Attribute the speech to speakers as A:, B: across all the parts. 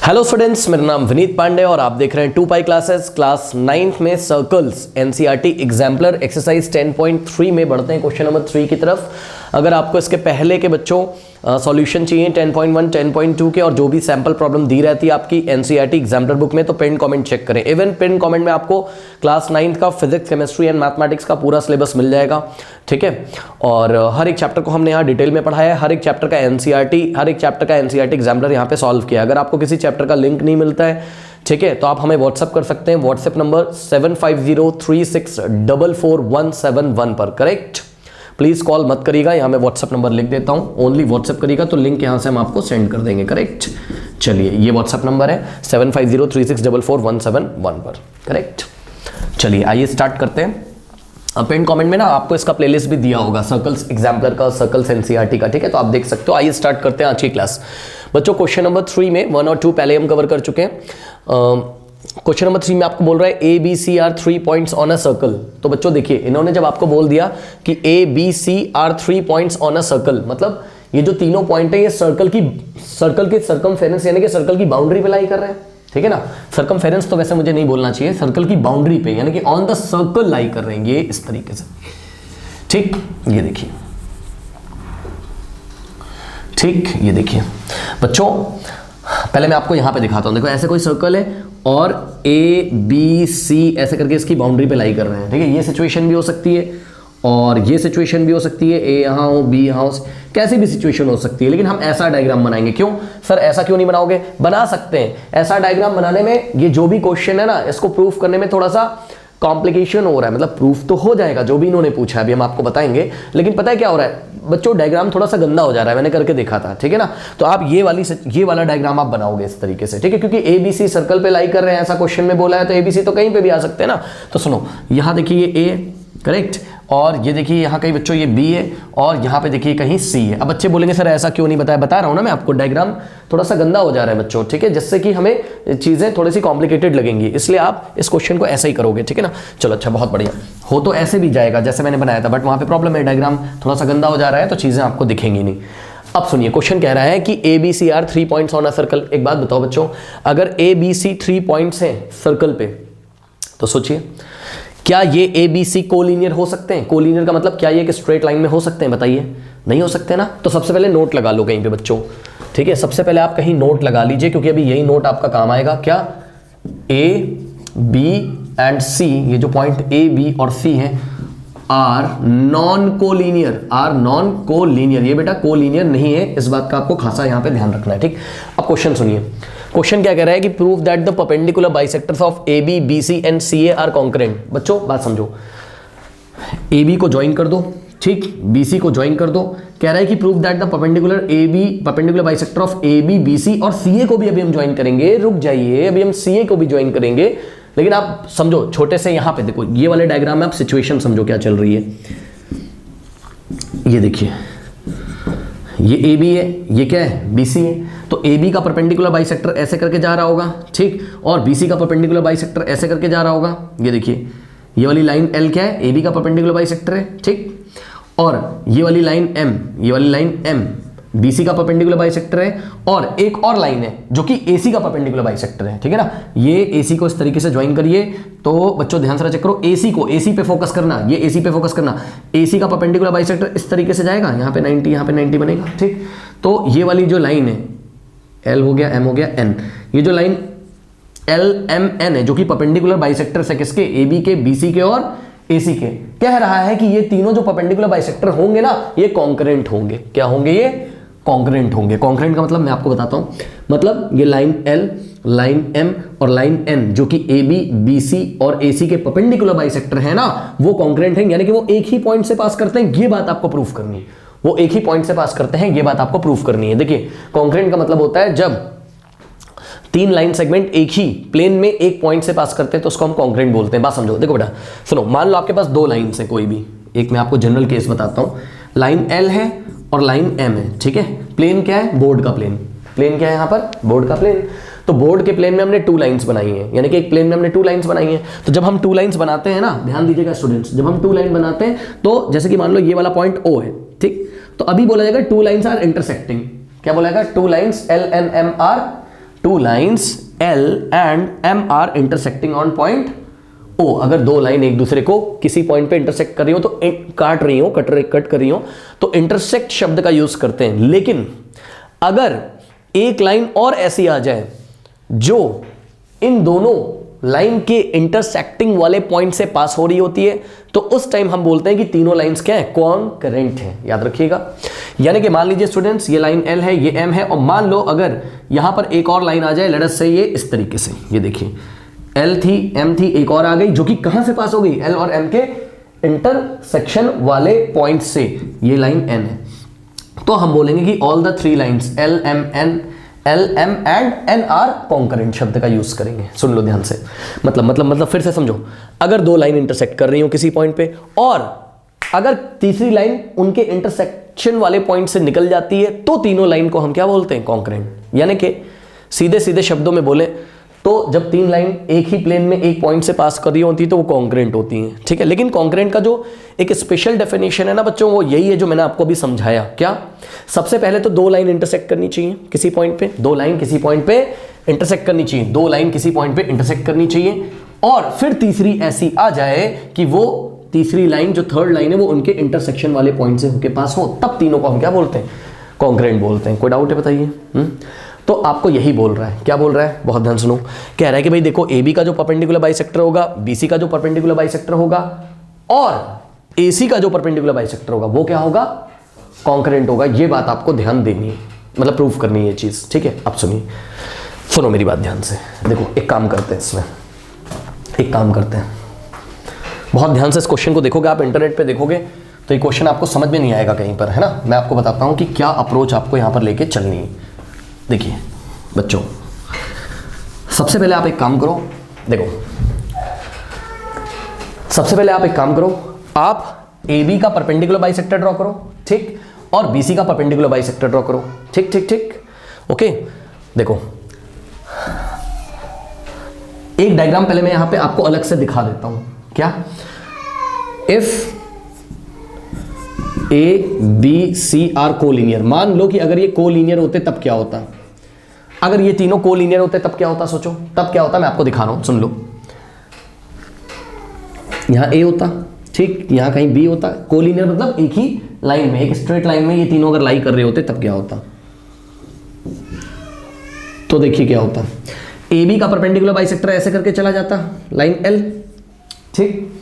A: Hello students, मेरा नाम विनीत पांडे और आप देख रहे हैं 2 पाई क्लासेस। क्लास 9th में सर्कल्स एनसीईआरटी एग्जाम्पलर एक्सरसाइज 10.3 में बढ़ते हैं क्वेश्चन नंबर 3 की तरफ। अगर आपको इसके पहले के बच्चों सॉल्यूशन चाहिए 10.1 10.2 के और जो भी सैंपल प्रॉब्लम दी रहती है आपकी एनसीईआरटी एग्जाम्पलर बुक में, तो पिन कमेंट चेक करें। इवन पिन कमेंट में आपको क्लास 9th का फिजिक्स, केमिस्ट्री एंड मैथमेटिक्स का पूरा सिलेबस मिल जाएगा, ठीक है। और हर एक चैप्टर को हमने यहाँ डिटेल में पढ़ाया है, हर एक चैप्टर का एनसीईआरटी एग्जाम्पलर यहाँ पे सॉल्व किया। अगर आपको किसी चैप्टर का लिंक नहीं मिलता है, ठीक है, तो आप हमें व्हाट्सअप कर सकते हैं। व्हाट्सएप नंबर 7503644171 पर, करेक्ट। प्लीज कॉल मत करिएगा, यहाँ मैं व्हाट्सएप नंबर लिख देता हूँ, ओनली व्हाट्सएप करिएगा तो लिंक यहाँ से हम आपको सेंड कर देंगे, करेक्ट। चलिए, ये व्हाट्सएप नंबर है 7503644171 पर, करेक्ट। चलिए आइए स्टार्ट करते हैं। पिन कमेंट में ना आपको इसका प्लेलिस्ट भी दिया होगा, सर्कल्स एग्जाम्पलर का, सर्कल्स एनसीईआरटी का, ठीक है, तो आप देख सकते हो। आइए स्टार्ट करते हैं आज की क्लास। बच्चों क्वेश्चन नंबर 3 में 1 और 2 पहले हम कवर कर चुके हैं। क्वेश्चन नंबर 3 में आपको बोल रहा है A B C are 3 points on a circle. तो बच्चों देखिए, इन्होंने जब आपको बोल दिया कि A B C are 3 points on a circle, मतलब ये जो तीनों पॉइंट है ये सर्कल के सर्कमफेरेंस यानी कि सर्कल की बाउंड्री पे लाई कर रहे हैं, ठीक है ना। सर्कमफेरेंस तो वैसे मुझे नहीं बोलना चाहिए, सर्कल की बाउंड्री पे यानी कि ऑन द सर्कल लाई कर रहे हैं ये इस तरीके से, ठीक। ये देखिए, ठीक, ये देखिए बच्चों, पहले मैं आपको यहां पे दिखाता हूं। देखो ऐसे कोई सर्कल है और ए बी सी ऐसे करके इसकी बाउंड्री पे लाई कर रहे हैं, ठीक है। ये सिचुएशन भी हो सकती है और ये सिचुएशन भी हो सकती है, ए यहां हो बी यहां हो, कैसी भी सिचुएशन हो सकती है। लेकिन हम ऐसा डायग्राम बनाएंगे। क्यों सर, ऐसा क्यों नहीं बनाओगे? बना सकते हैं। ऐसा डायग्राम बनाने में ये जो भी क्वेश्चन है ना, इसको प्रूफ करने में थोड़ा सा कॉम्प्लिकेशन हो रहा है। मतलब प्रूफ तो हो जाएगा जो भी इन्होंने पूछा है, अभी हम आपको बताएंगे। लेकिन पता है क्या हो रहा है बच्चों, डायग्राम थोड़ा सा गंदा हो जा रहा है, मैंने करके देखा था, ठीक है ना। तो आप ये वाला डायग्राम आप बनाओगे इस तरीके से, ठीक है, क्योंकि एबीसी सर्कल पे लाई कर रहे हैं, ऐसा क्वेश्चन में बोला है, तो एबीसी तो कहीं पे भी आ सकते हैं ना। तो सुनो, यहां देखिए ये ए, करेक्ट, और ये देखिए यहाँ कहीं बच्चों ये बी है और यहाँ पे देखिए कहीं सी है। अब बच्चे बोलेंगे सर ऐसा क्यों नहीं बताया? बता रहा हूँ ना मैं आपको, डायग्राम थोड़ा सा गंदा हो जा रहा है बच्चों, ठीक है, जिससे कि हमें चीज़ें थोड़ी सी कॉम्प्लिकेटेड लगेंगी, इसलिए आप इस क्वेश्चन को ऐसा ही करोगे, ठीक है ना। चलो अच्छा, बहुत बढ़िया। हो तो ऐसे भी जाएगा जैसे मैंने बनाया था, बट वहाँ पे प्रॉब्लम है, डायग्राम थोड़ा सा गंदा हो जा रहा है तो चीज़ें आपको दिखेंगी नहीं। अब सुनिए, क्वेश्चन कह रहा है कि A B C are 3 points on a circle. एक बात बताओ बच्चों, अगर ए बी सी 3 पॉइंट्स हैं सर्कल पे, तो सोचिए क्या ये ए बी सी कोलिनियर हो सकते हैं? कोलिनियर का मतलब क्या ये एक स्ट्रेट लाइन में हो सकते हैं? बताइए, नहीं हो सकते ना। तो सबसे पहले नोट लगा लो कहीं पे बच्चों, ठीक है, सबसे पहले आप कहीं नोट लगा लीजिए, क्योंकि अभी यही नोट आपका काम आएगा। क्या? ए बी एंड सी, ये जो पॉइंट ए बी और सी है, आर नॉन कोलिनियर। ये बेटा कोलिनियर नहीं है, इस बात का आपको खासा यहां पे ध्यान रखना है, ठीक। अब क्वेश्चन सुनिए, क्वेश्चन क्या कह रहा है कि prove that the perpendicular bisectors of A B B C and C A are concurrent. बच्चों बात समझो, ए बी को ज्वाइन कर दो, ठीक, बी सी को ज्वाइन कर दो। कह रहा है कि prove that the perpendicular bisector of A B B C, और सी ए को भी अभी हम ज्वाइन करेंगे। रुक जाइए, अभी हम सी ए को भी ज्वाइन करेंगे, लेकिन आप समझो छोटे से यहां पे देखो, ये वाले डायग्राम में आप सिचुएशन समझो क्या चल रही है। ये देखिए, ये ए बी है, ये क्या है? बी सी है। तो ए बी का परपेंडिकुलर बाइसेक्टर ऐसे करके जा रहा होगा, ठीक, और बी सी का परपेंडिकुलर बाइसेक्टर ऐसे करके जा रहा होगा। ये देखिए, ये वाली लाइन एल क्या है? ए बी का परपेंडिकुलर बाइसेक्टर है, ठीक, और ये वाली लाइन एम बी सी का परपेंडिकुलर बाइसेक्टर है, और एक और लाइन है जो कि ए सी का परपेंडिकुलर बाइसेक्टर है, ठीक है ना। ये ए सी को इस तरीके से ज्वाइन करिए। तो बच्चों ध्यान से चेक करो, ए सी पे फोकस करना, ये ए सी पे फोकस करना। ए सी का परपेंडिकुलर बाइसेक्टर इस तरीके से जाएगा, यहाँ पे 90, यहाँ पे 90 बनेगा, ठीक। तो ये वाली जो लाइन है, एल हो गया, एम हो गया, एन, ये जो लाइन एल एम एन है जो कि परपेंडिकुलर बाइसेक्टर है किसके? ए बी के, बी सी के और ए सी के। कह रहा है कि ये तीनों जो परपेंडिकुलर बाइसेक्टर होंगे ना, ये कॉन्करेंट होंगे। क्या होंगे? ये कॉन्करेंट होंगे। कॉन्करेंट का मतलब मैं आपको बताता हूं, मतलब ये लाइन एल, लाइन एम और लाइन एन जो कि ए बी बी सी और ए सी के परपेंडिकुलर बाइसेक्टर है ना, वो कॉन्करेंट हैं, यानी कि वो एक ही पॉइंट से पास करते हैं। ये बात आपको प्रूफ करनी है, वो एक ही पॉइंट से पास करते हैं, ये बात आपको प्रूफ करनी है। देखिए, कॉन्करेंट का मतलब होता है जब 3 लाइन सेगमेंट एक ही प्लेन में एक पॉइंट से पास करते हैं तो उसको हम कॉन्करेंट बोलते हैं। बात समझो, देखो बेटा सुनो, मान लो आपके पास 2 लाइन्स है, कोई भी एक, मैं आपको जनरल केस बताता हूं। लाइन एल है और लाइन एम है, ठीक है। प्लेन क्या है? बोर्ड का प्लेन। प्लेन क्या है यहाँ पर? बोर्ड का प्लेन। तो बोर्ड के प्लेन में हमने 2 लाइंस बनाई हैं, यानी कि एक प्लेन में हमने 2 लाइंस बनाई हैं। तो जब हम 2 लाइंस बनाते हैं ना, ध्यान दीजिएगा स्टूडेंट्स, जब हम 2 लाइन बनाते हैं तो जैसे कि मान लो ये वाला पॉइंट O है, ठीक, तो अभी बोला जाएगा 2 लाइंस आर इंटरसेक्टिंग। क्या बोला जाएगा? 2 lines L N M are two lines L and M are intersecting on point O। अगर दो लाइन एक दूसरे को किसी पॉइंट पे इंटरसेक्ट कर रही हो, तो कट कर रही हो, तो इंटरसेक्ट शब्द का यूज करते हैं। लेकिन अगर एक लाइन और ऐसी आ जाए जो इन दोनों लाइन के इंटरसेक्टिंग वाले पॉइंट से पास हो रही होती है, तो उस टाइम हम बोलते हैं कि तीनों लाइंस क्या है, कॉन्करेंट है। याद रखिएगा। यानी कि मान लीजिए स्टूडेंट्स, ये लाइन L है, ये M है, और मान लो अगर यहां पर एक और लाइन आ जाए, लेट अस से ये इस तरीके से, ये देखिए L थी, M थी, एक और आ गई जो कि कहां से पास हो गई, L और M के इंटरसेक्शन वाले पॉइंट से, ये लाइन N है। तो हम बोलेंगे कि all the three lines L M and N are concurrent शब्द का यूज करेंगे। सुन लो ध्यान से, मतलब फिर से समझो। अगर दो लाइन इंटरसेक्ट कर रही हो किसी पॉइंट पे, और अगर तीसरी लाइन उनके इंटरसेक्शन वाले पॉइंट से निकल जाती है, तो तीनों लाइन को हम क्या बोलते हैं, कॉन्करेंट। यानी कि सीधे सीधे शब्दों में बोले तो जब तीन लाइन एक ही प्लेन में एक पॉइंट से पास कर रही होती है, तो वो कॉन्करेंट होती हैं, ठीक है। लेकिन कॉन्करेंट का जो एक स्पेशल डेफिनेशन है ना बच्चों, वो यही है जो मैंने आपको अभी समझाया। क्या? सबसे पहले तो दो लाइन इंटरसेक्ट करनी चाहिए किसी पॉइंट पे, दो लाइन किसी पॉइंट पे इंटरसेक्ट करनी चाहिए, दो लाइन किसी पॉइंट पे इंटरसेक्ट करनी चाहिए, और फिर तीसरी ऐसी आ जाए कि वो तीसरी लाइन जो थर्ड लाइन है वो उनके इंटरसेक्शन वाले पॉइंट से होके पास हो, तब तीनों को हम क्या बोलते हैं, कॉन्करेंट बोलते हैं। कोई डाउट है बताइए? तो आपको यही बोल रहा है। क्या बोल रहा है? बहुत ध्यान सुनो। कह रहा है कि भाई देखो, AB का जो परपेंडिकुलर बाइसेक्टर होगा, BC का जो परपेंडिकुलर बाइसेक्टर होगा, और AC का जो परपेंडिकुलर बाइसेक्टर होगा, वो क्या होगा, कॉन्करेंट होगा। ये बात आपको ध्यान देनी है, मतलब प्रूफ करनी है ये चीज, ठीक है। अब सुनो मेरी बात ध्यान से। देखो एक काम करते हैं, इसमें एक काम करते हैं, बहुत ध्यान से इस क्वेश्चन को देखोगे आप, इंटरनेट पे देखोगे तो ये क्वेश्चन आपको समझ में नहीं आएगा कहीं पर, है ना। मैं आपको बताता हूं कि क्या अप्रोच आपको यहां पर लेके चलनी है। देखिए बच्चों, सबसे पहले आप एक काम करो, देखो सबसे पहले आप एक काम करो, आप AB का परपेंडिकुलर बाइसेक्टर ड्रॉ करो, ठीक, और BC का परपेंडिकुलर बाइसेक्टर ड्रॉ करो, ठीक ठीक ठीक, ओके। देखो एक डायग्राम पहले मैं यहां पे आपको अलग से दिखा देता हूं। क्या? इफ ABC आर कोलिनियर, मान लो कि अगर ये कोलिनियर होते तब क्या होता, अगर ये तीनों कोलिनियर होते तब क्या होता, सोचो तब क्या होता। मैं आपको दिखा रहा हूं, सुन लो। यहां A होता, ठीक, यहां कहीं B होता। कोलिनियर मतलब एक ही लाइन में, एक स्ट्रेट लाइन में ये तीनों अगर लाई कर रहे होते तब क्या होता। तो देखिए क्या होता, AB का परपेंडिकुलर बाइसेक्टर ऐसे करके चला जाता, लाइन L, ठीक,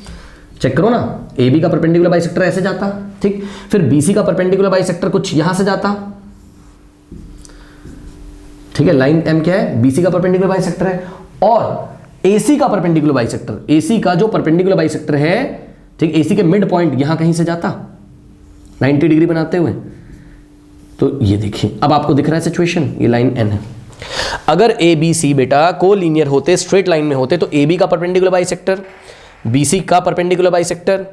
A: चेक करो ना, AB का परपेंडिकुलर बाइसेक्टर ऐसे जाता, ठीक, फिर BC का परपेंडिकुलर बाइसेक्टर कुछ यहां से जाता, ठीक है, लाइन M क्या है, BC का परपेंडिकुलर बाइसेक्टर है, और AC का परपेंडिकुलर बाइसेक्टर, AC का जो परपेंडिकुलर बाइसेक्टर है, ठीक, AC के मिड पॉइंट यहां कहीं से जाता 90 डिग्री बनाते हुए। तो ये देखिए, अब आपको दिख रहा है सिचुएशन, ये लाइन N है। अगर ABC बेटा कोलिनियर होते, स्ट्रेट लाइन में होते, तो AB का परपेंडिकुलर बाइसेक्टर, BC का परपेंडिकुलर बाइसेक्टर,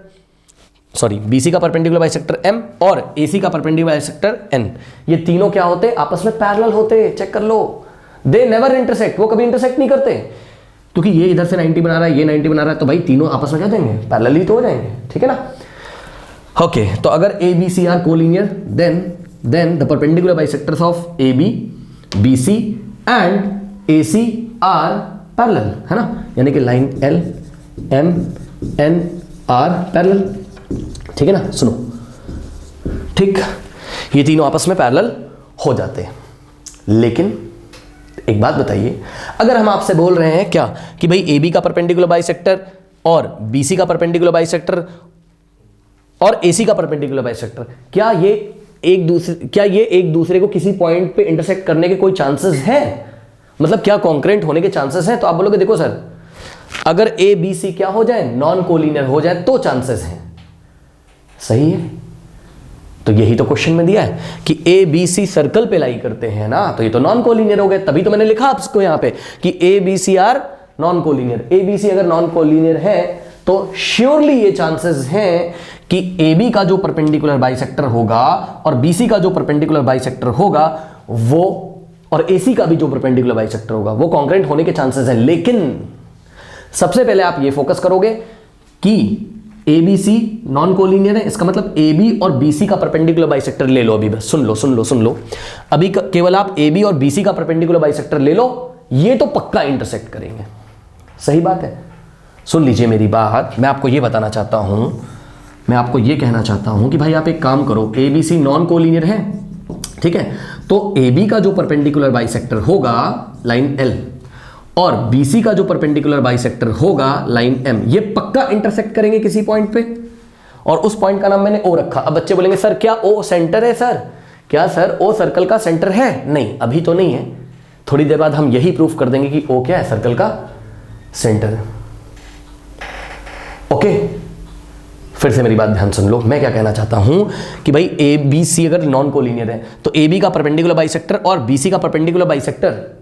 A: BC का परपेंडिकुलर बाइसेक्टर M और AC का परपेंडिकुलर बाइसेक्टर N, ये तीनों क्या होते, आपस में पैरेलल होते। चेक कर लो, दे नेवर इंटरसेक्ट, वो कभी इंटरसेक्ट नहीं करते, क्योंकि ये इधर से 90 बना रहा है, ये 90 बना रहा है, तो भाई तीनों आपस में क्या देंगे, पैरेलल ही तो हो जाएंगे, ठीक है ना। ओके, तो अगर ABC are collinear, then the perpendicular bisectors of AB, BC and AC are parallel, है ना। यानी कि line L M N are parallel, ठीक है ना। सुनो, ठीक, ये तीनों आपस में पैरेलल हो जाते हैं। लेकिन एक बात बताइए, अगर हम आपसे बोल रहे हैं क्या कि भाई AB का परपेंडिकुलर बाइसेक्टर और BC का परपेंडिकुलर बाइसेक्टर और AC का परपेंडिकुलर बाइसेक्टर, क्या ये एक दूसरे को किसी पॉइंट पे इंटरसेक्ट करने के कोई चांसेस है, मतलब क्या कॉन्करेंट होने के चांसेस हैं? तो आप बोलोगे देखो सर, अगर ABC क्या हो जाए, नॉन कोलिनियर हो जाए, तो चांसेस हैं। सही है, तो यही तो क्वेश्चन में दिया है कि ABC सर्कल पे लाई करते हैं ना, तो ये तो नॉन कोलिनियर हो गए। तभी तो मैंने लिखा आपको यहां पे कि ABC are non collinear. ABC अगर नॉन कोलिनियर है तो श्योरली ये चांसेस हैं कि AB का जो परपेंडिकुलर बाइसेक्टर होगा और BC का जो परपेंडिकुलर बाइसेक्टर होगा वो, और AC का भी जो परपेंडिकुलर बाइसेक्टर होगा वो कॉन्करेंट होने के चांसेस है। लेकिन सबसे पहले आप ये फोकस करोगे कि A B C non collinear है, इसका मतलब ए बी और बी सी का परपेंडिकुलर बाइसेक्टर ले लो। अभी बस सुन लो अभी केवल आप ए बी और बी सी का परपेंडिकुलर बाइसेक्टर ले लो, ये तो पक्का इंटरसेक्ट करेंगे। सही बात है, सुन लीजिए मेरी बात। मैं आपको ये बताना चाहता हूं, मैं आपको ये कहना चाहता हूं कि भाई आप एक काम करो, A B C non collinear है, ठीक है, तो ए बी का जो परपेंडिकुलर बाइसेक्टर होगा लाइन एल और BC का जो परपेंडिकुलर बाइसेक्टर होगा लाइन M, ये पक्का इंटरसेक्ट करेंगे किसी पॉइंट पे, और उस पॉइंट का नाम मैंने O रखा। अब बच्चे बोलेंगे सर क्या O सेंटर है? सर क्या सर O सर्कल का सेंटर है? नहीं, अभी तो नहीं है, थोड़ी देर बाद हम यही प्रूफ कर देंगे कि O क्या है, सर्कल का सेंटर है। ओके, फिर से मेरी बात ध्यान सुन लो। मैं क्या कहना चाहता हूं कि भाई ABC अगर नॉन कोलिनियर है तो AB का परपेंडिकुलर बाइसेक्टर और BC का परपेंडिकुलर बाइसेक्टर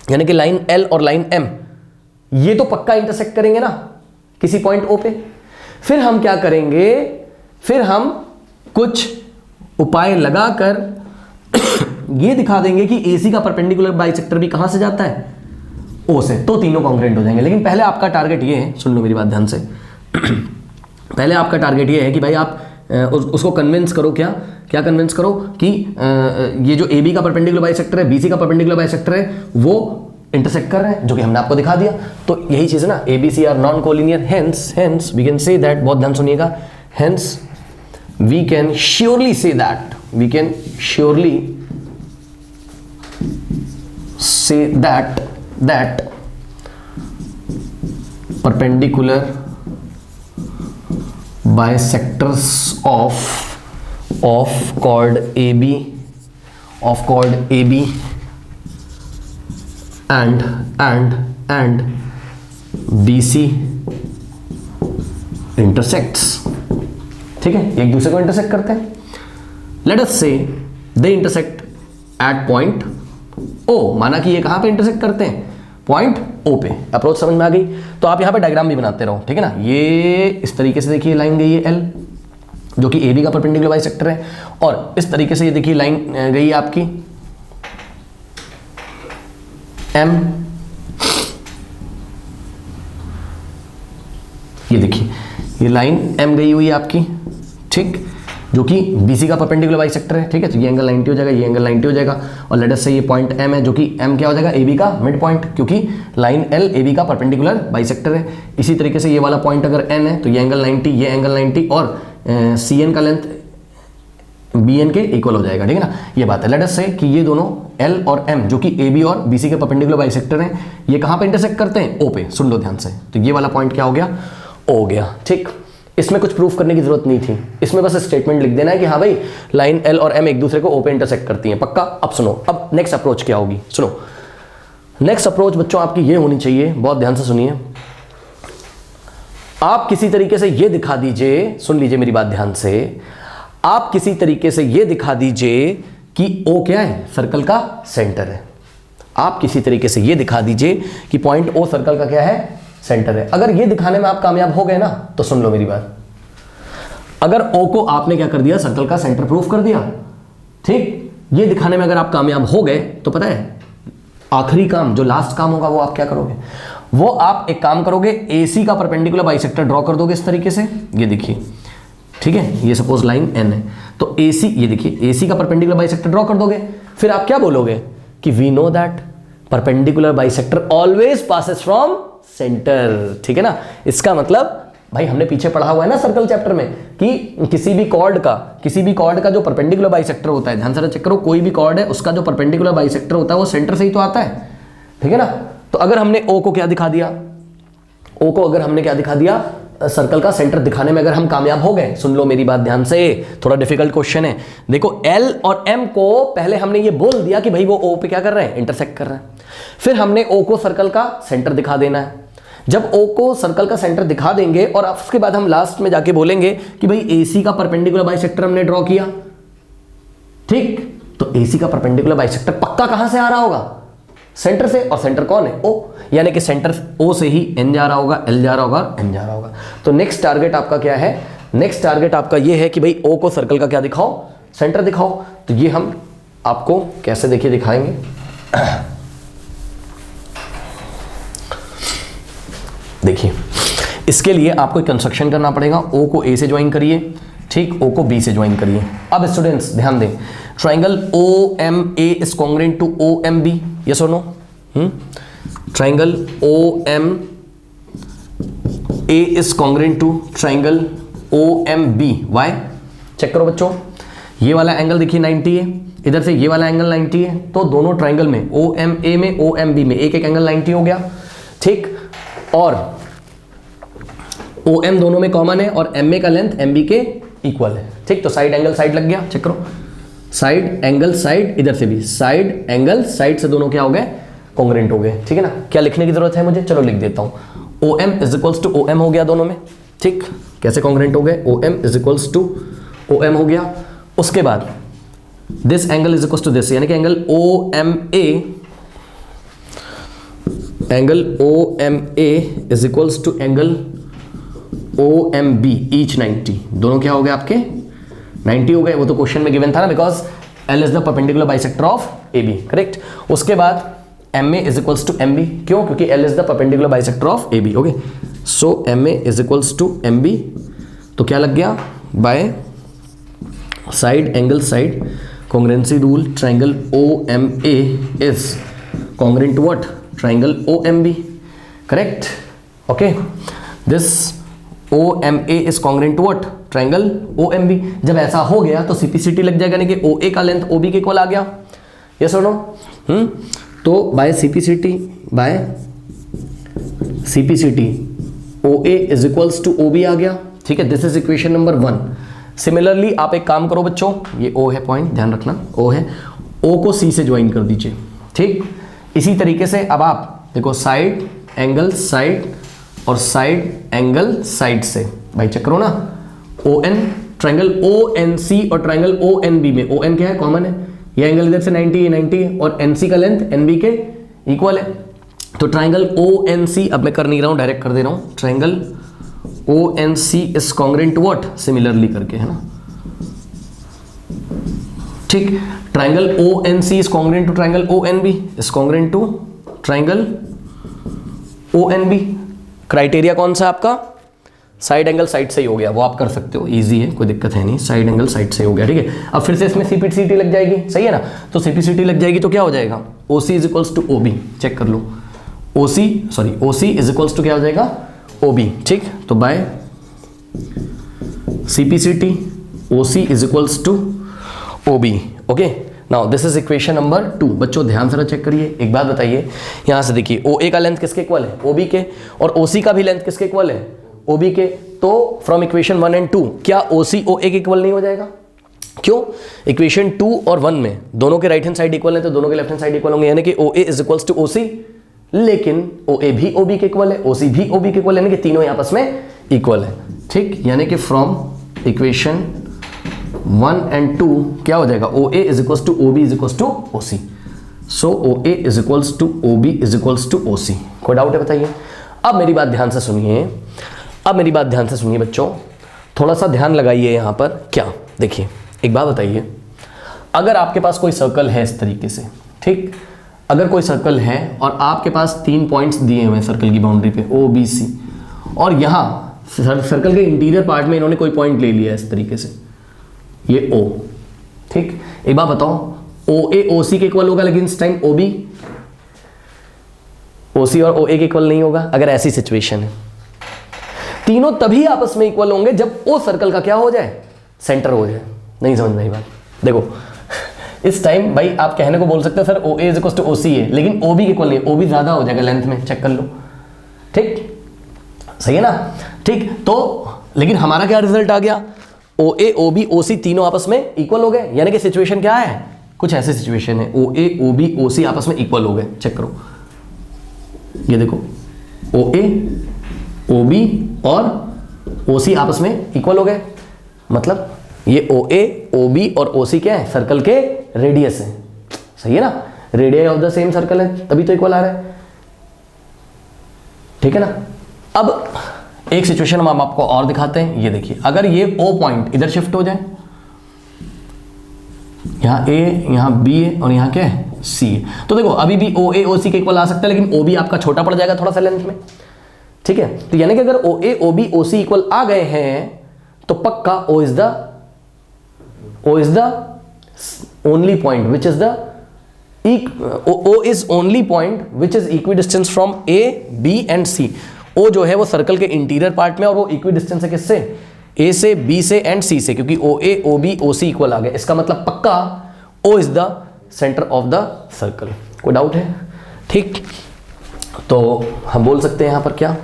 A: यानी कि लाइन L और लाइन M, ये तो पक्का इंटरसेक्ट करेंगे ना किसी पॉइंट O पे। फिर हम क्या करेंगे, फिर हम कुछ उपाय लगाकर ये दिखा देंगे कि AC का परपेंडिकुलर बाइसेक्टर भी कहां से जाता है, O से, तो तीनों कॉन्ग्रुएंट हो जाएंगे। लेकिन पहले आपका टारगेट ये है, सुन लो मेरी बात ध्यान से पहले आपका टारगेट ये है कि भाई आप उसको कन्विंस करो, क्या कन्विंस करो कि ये जो AB का परपेंडिकुलर बाइसेक्टर है, BC का परपेंडिकुलर बाइसेक्टर है, वो इंटरसेक्ट कर रहे हैं, जो कि हमने आपको दिखा दिया। तो यही चीज है ना, ABC are non collinear, hence we can say that, बहुत ध्यान सुनिएगा, hence we can surely say that, we can surely say that perpendicular bisectors of chord AB and BC intersects। ठीक है, एक दूसरे को इंटरसेक्ट करते हैं। लेट अस से they intersect at point O, माना कि ये कहां पे इंटरसेक्ट करते हैं, पॉइंट O पे। अप्रोच समझ में आ गई? तो आप यहां पे डायग्राम भी बनाते रहो, ठीक है ना। ये इस तरीके से देखिए लाइन गई है L जो कि AB का परपेंडिकुलर बाइसेक्टर है, और इस तरीके से ये देखिए लाइन गई है आपकी M, ये देखिए ये लाइन M गई हुई है आपकी, ठीक, जो कि BC का परपेंडिकुलर बाइसेक्टर है, ठीक है। तो ये एंगल 90 हो जाएगा, ये एंगल 90 हो जाएगा, और लेट अस से ये पॉइंट M है जो कि M क्या हो जाएगा, AB का मिड पॉइंट, क्योंकि लाइन L AB का परपेंडिकुलर बाइसेक्टर है। इसी तरीके से ये वाला पॉइंट अगर N है तो ये एंगल 90, ये एंगल 90, और CN का लेंथ BN के इक्वल हो जाएगा, ठीक है ना। ये बात है। लेट अस से कि ये दोनों L और M जो कि AB और BC के परपेंडिकुलर बाइसेक्टर हैं, ये कहाँ पे इंटरसेक्ट करते हैं, O पे। सुन लो ध्यान से, तो ये वाला पॉइंट क्या हो गया, O हो गया, ठीक। इसमें कुछ प्रूफ करने की जरूरत नहीं थी, इसमें बस स्टेटमेंट लिख देना है कि हाँ भाई लाइन L और M एक दूसरे को O पे इंटरसेक्ट करती हैं, पक्का। अब सुनो, अब नेक्स्ट अप्रोच क्या होगी, सुनो। नेक्स्ट अप्रोच बच्चों आपकी ये होनी चाहिए, बहुत ध्यान से सुनिए। आप किसी तरीके से ये दिखा दीजिए, सुन लीजिए मेरी बात ध्यान से, आप किसी तरीके से ये दिखा दीजिए कि O क्या है, सर्कल का सेंटर है। आप किसी तरीके से ये दिखा दीजिए कि पॉइंट O सर्कल का क्या है, सेंटर है। अगर ये दिखाने में आप कामयाब हो गए ना, तो सुन लो मेरी बात, अगर O को आपने क्या कर दिया, सर्कल का सेंटर प्रूफ कर दिया, ठीक, ये दिखाने में अगर आप कामयाब हो गए तो पता है आखिरी काम, जो लास्ट काम होगा, वो आप क्या करोगे, वो आप एक काम करोगे, AC का परपेंडिकुलर बाइसेक्टर ड्रॉ कर दोगे इस तरीके से, ये देखिए, ठीक है, ये सपोज लाइन N है, तो AC, ये देखिए AC का परपेंडिकुलर बाइसेक्टर ड्रॉ कर दोगे। फिर आप क्या बोलोगे कि we know that perpendicular bisector always passes from centre, ठीक है ना। इसका मतलब भाई हमने पीछे पढ़ा हुआ है ना सर्कल चैप्टर में कि किसी भी कॉर्ड का जो परपेंडिकुलर बाइसेक्टर होता है, ध्यान से चेक करो, कोई भी कॉर्ड है उसका जो परपेंडिकुलर बाइसेक्टर होता है वो सेंटर से ही तो आता है, ठीक है ना। तो अगर हमने O को क्या दिखा दिया, O को अगर हमने क्या दिखा दिया, सर्कल का सेंटर दिखाने में अगर हम कामयाब हो गए, सुन लो मेरी बात ध्यान से, थोड़ा डिफिकल्ट क्वेश्चन है। देखो L और M को पहले हमने ये बोल दिया कि भाई वो O पे क्या कर रहे हैं, इंटरसेक्ट कर रहे हैं। फिर हमने O को सर्कल का सेंटर दिखा देना है। जब O को सर्कल का सेंटर दिखा देंगे और उसके बाद हम लास्ट में जाके बोलेंगे कि भाई AC का परपेंडिकुलर बाइसेक्टर हमने ड्रॉ किया, ठीक, तो AC का परपेंडिकुलर बाइसेक्टर पक्का कहां से आ रहा होगा, सेंटर से, और सेंटर कौन है, O, यानी कि सेंटर O से ही N जा रहा होगा, L जा रहा होगा, M जा रहा होगा। तो नेक्स्ट टारगेट आपका क्या है, नेक्स्ट टारगेट आपका ये है कि भाई O को सर्कल का क्या दिखाओ, सेंटर दिखाओ। तो ये हम आपको कैसे देखिए दिखाएंगे, देखिए इसके लिए आपको एक कंस्ट्रक्शन करना पड़ेगा, ओ को ए से ज्वाइन करिए, ठीक, ओ को बी से ज्वाइन करिए। अब स्टूडेंट्स ध्यान दें, triangle O M A is congruent to O M B, yes और no? Triangle O M A is congruent to triangle O M B, why? Check करो बच्चों, ये वाला एंगल देखिए 90 है, इधर से ये वाला एंगल 90 है, तो दोनों ट्राइंगल में ओ एम ए में ओ एम बी में एक एक एंगल 90 हो गया, ठीक। और ओ एम दोनों में कॉमन है और एम ए का लेंथ एम बी के इक्वल है, ठीक। तो साइड एंगल साइड लग गया, चेक करो, साइड एंगल साइड, इधर से भी साइड एंगल साइड से दोनों क्या हो गए? कॉन्ग्रुएंट हो गए, ठीक है ना। क्या लिखने की जरूरत है मुझे? चलो लिख देता हूं, O M is equals to O M हो गया दोनों में, ठीक। कैसे कॉन्ग्रुएंट हो गए? O M is equals to O M हो गया। उसके बाद this angle is equals to this, यानी कि angle O M A is equals to angle O M B, each 90, दोनों क्या हो गए आपके? 90 हो गए। वो तो क्वेश्चन में गिवन था ना, because L is the perpendicular bisector of A B, correct. उसके बाद M A is equals to M B, क्यों? क्योंकि L is the perpendicular bisector of A B, okay. So M A is equals to M B, तो क्या लग गया? By side angle side congruency rule, triangle O M A is congruent to what? Triangle O M B, correct, okay. This O M A is congruent to what? Triangle O M B. जब ऐसा हो गया तो CPCT लग जाएगा, यानी कि O A का लेंथ ओ बी के इक्वल आ गया, यस और नो? तो by CPCT O A is equals to O B आ गया, ठीक है। This is equation number 1। Similarly आप एक काम करो बच्चों, ये ओ है, पॉइंट ध्यान रखना, ओ है, ओ को सी से ज्वाइन कर दीजिए, ठीक। इसी तरीके से अब आप देखो साइड एंगल साइड और साइड एंगल साइड से, भाई चेक करो ना, O N, triangle O N C और ट्राइंगल ओ एन बी में ओ एन क्या है? कॉमन है, ये एंगल इधर से 90 है, 90 है, और एन सी का लेंथ एन बी के इक्वल है। तो ट्राइंगल ओ एन सी, अब मैं कर नहीं रहा हूं, डायरेक्ट कर दे रहा हूं, triangle O N C is congruent to what? Similarly करके, है ना, ठीक। Triangle O N C is congruent to triangle O N B is congruent to triangle O N B. Criteria कौन सा आपका? साइड एंगल साइड से ही हो गया, वो आप कर सकते हो, इजी है, कोई दिक्कत है नहीं, साइड एंगल साइड से हो गया, ठीक है। अब फिर से इसमें सीपीसीटी लग जाएगी, सही है ना। तो सीपीसीटी लग जाएगी तो क्या हो जाएगा? O C is equals to O B, check कर लो, O C is equals to क्या हो जाएगा? ओ बी, ठीक। तो by CPCT O C is equals to O B, okay. Now this is equation number 2। बच्चों ध्यान से चेक करिए, एक बात बताइए, यहां से देखिए ओ ए का लेंथ किसके इक्वल है? ओ बी के, और ओ सी का भी लेंथ किसके इक्वल है? ओ बी के। तो फ्रॉम इक्वेशन 1 एंड 2 क्या ओ सी ओ ए के इक्वल नहीं हो जाएगा? क्यों? इक्वेशन 2 और 1 में दोनों के राइट हैंड साइड इक्वल है, तो दोनों के लेफ्ट हैंड साइड इक्वल होंगे, यानी कि O A is equals to O सी, लेकिन ओ ए भी ओ बी के इक्वल है, ओ सी भी ओ बी के इक्वल है, यानी कि तीनों आपस में इक्वल है, ठीक। यानी कि फ्रॉम इक्वेशन 1 एंड 2 क्या हो जाएगा? O A is equals to O B is equals to O C. So O A is equals to O B is equals to O C. कोई डाउट है बताइए? अब मेरी बात ध्यान से सुनिए, बच्चों, थोड़ा सा ध्यान लगाइए यहां पर। क्या देखिए, एक बात बताइए, अगर आपके पास कोई सर्कल है इस तरीके से, ठीक, अगर कोई सर्कल है और आपके पास 3 पॉइंट्स दिए हुए हैं सर्कल की बाउंड्री पे ओ बी सी, और यहां सर्कल के इंटीरियर पार्ट में इन्होंने कोई पॉइंट ले लिया इस तरीके से, ये ओ, ठीक। एक बात बताओ, ओ ए ओ सी के इक्वल होगा, लेकिन इस टाइम ओ बी ओ सी और ओ ए के इक्वल नहीं होगा। अगर ऐसी सिचुएशन है, तीनों तभी आपस में इक्वल होंगे जब ओ सर्कल का क्या हो जाए? सेंटर हो जाए। नहीं समझ में आई बात? देखो इस टाइम भाई आप कहने को बोल सकते हो sir O A is equal to O C है, लेकिन ओ बी के इक्वल नहीं, ओ बी ज्यादा हो जाएगा लेंथ में, चेक कर लो, ठीक, सही है ना, ठीक। तो लेकिन हमारा क्या रिजल्ट आ गया? ओ ए ओ बी ओ सी तीनों आपस में इक्वल हो गए, यानी कि सिचुएशन क्या है? कुछ ऐसी सिचुएशन है, ओ ए ओ बी ओ सी आपस में इक्वल हो गए, चेक करो, ये देखो, ओ ए ओ बी और ओ सी आपस में इक्वल हो गए, मतलब ये ओ ए ओ बी और ओ सी क्या है? सर्कल के रेडियस है, सही है ना, radius of the same circle है, तभी तो इक्वल आ रहा है, ठीक है ना। अब एक सिचुएशन हम आपको और दिखाते हैं, ये देखिए, अगर ये ओ पॉइंट इधर शिफ्ट हो जाए, यहां ए यहां बी है और यहां क्या है? सी है, तो देखो अभी भी ओ ए ओ सी के इक्वल आ सकता है, लेकिन ओ बी आपका छोटा पड़ जाएगा थोड़ा सा लेंथ में, ठीक है, तो यानी कि अगर ओ ए ओ बी ओ सी इक्वल आ गए हैं तो पक्का O is the only point which is the O is only point which is equidistant from A, B and C. O जो है वो सर्कल के इंटीरियर पार्ट में और वो इक्विडिस्टेंस है किससे? A से, B से एंड C से, क्योंकि OA, OB, OC इक्वल आ गए। इसका मतलब पक्का O is the centre of the circle. कोई डाउट है? ठीक, तो हम बोल सकते हैं यहां पर क्या?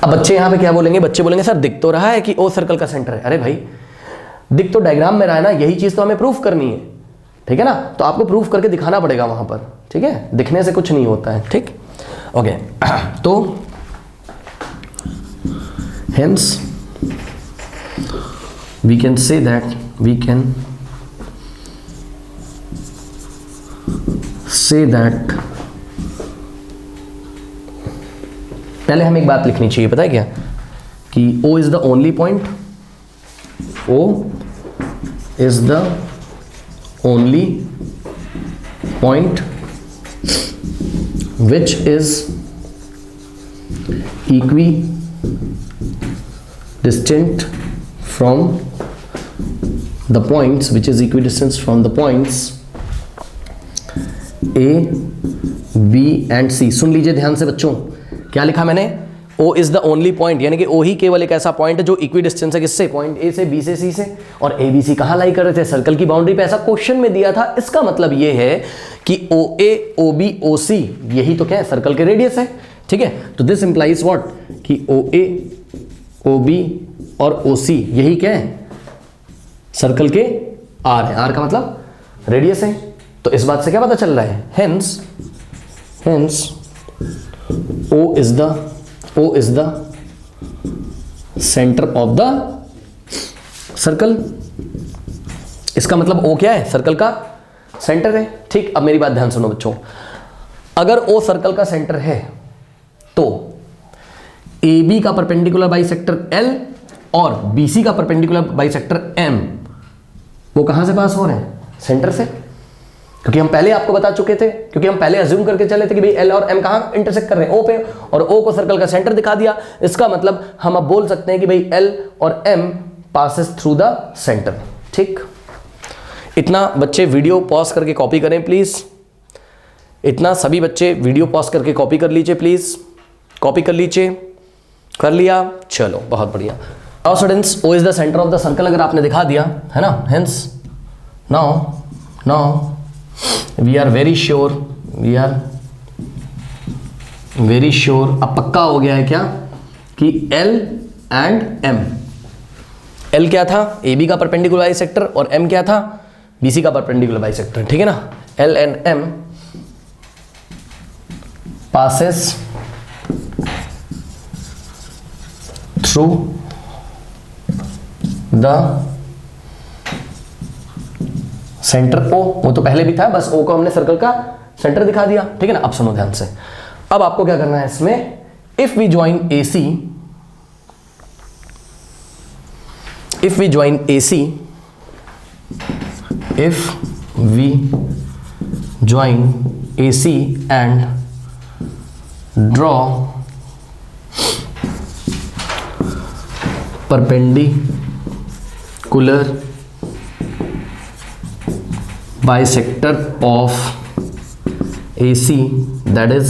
A: अब बच्चे यहां पे क्या बोलेंगे? बच्चे बोलेंगे सर दिख तो रहा है कि ओ सर्कल का सेंटर है। अरे भाई दिख तो डायग्राम में रहा है ना, यही चीज तो हमें प्रूफ करनी है, ठीक है ना? तो आपको प्रूफ करके दिखाना पड़ेगा वहां पर, ठीक है? दिखने से कुछ नहीं होता है, ठीक? ओके, तो hence we can say that पहले हमें एक बात लिखनी चाहिए, पता है क्या? कि O is the only point, O is the only point which is equi distant from the points which is equidistance from the points A, B and C। सुन लीजिए ध्यान से बच्चों, क्या लिखा मैंने? O is the only point, यानी कि O ही केवल एक ऐसा पॉइंट है जो इक्विडिस्टेंस है किससे? पॉइंट A से, B से, C से। और A, B, C कहाँ लाई कर रहे थे? सर्कल की बाउंड्री पे। ऐसा क्वेश्चन में दिया था। इसका मतलब ये है कि OA, OB, OC यही तो क्या है? सर्कल के रेडियस है, ठीक है? तो दिस इंप्लाइज व्हाट? कि OA, OB और OC यही क्या है? सर्कल के R है। R का मतलब रेडियस है। तो इस बात से क्या पता चल रहा है? Hence O is the center of the circle। इसका मतलब O क्या है? सर्कल का सेंटर है, ठीक? अब मेरी बात ध्यान सुनो बच्चों, अगर O सर्कल का सेंटर है तो AB का परपेंडिकुलर बाइसेक्टर L और BC का परपेंडिकुलर बाइसेक्टर M वो कहां से पास हो रहे हैं? सेंटर से। क्योंकि हम पहले आपको बता चुके थे, क्योंकि हम पहले अज्यूम करके चले थे कि भाई L और M कहां इंटरसेक्ट कर रहे हैं? O पे, और O को सर्कल का सेंटर दिखा दिया। इसका मतलब हम अब बोल सकते हैं कि भाई L और M passes through the centre, ठीक? इतना बच्चे वीडियो पॉज करके कॉपी करें प्लीज। इतना सभी बच्चे वीडियो पॉज करके कॉपी कर लीजिए प्लीज। कॉपी कर लीजिए। कर लिया? चलो बहुत बढ़िया। Now students, O is the centre of the circle अगर आपने दिखा दिया है ना, hence now we are very sure, अब पक्का हो गया है क्या? कि L एंड M, L क्या था? AB का परपेंडिकुलर बाइसेक्टर, और M क्या था? BC का परपेंडिकुलर बाइसेक्टर, ठीक है ना? L and M passes through the centre O। वो तो पहले भी था, बस O को हमने सर्कल का सेंटर दिखा दिया, ठीक है ना? अब सुनो ध्यान से, अब आपको क्या करना है इसमें? If we join AC, if we join AC and draw perpendicular bisector of AC, that is,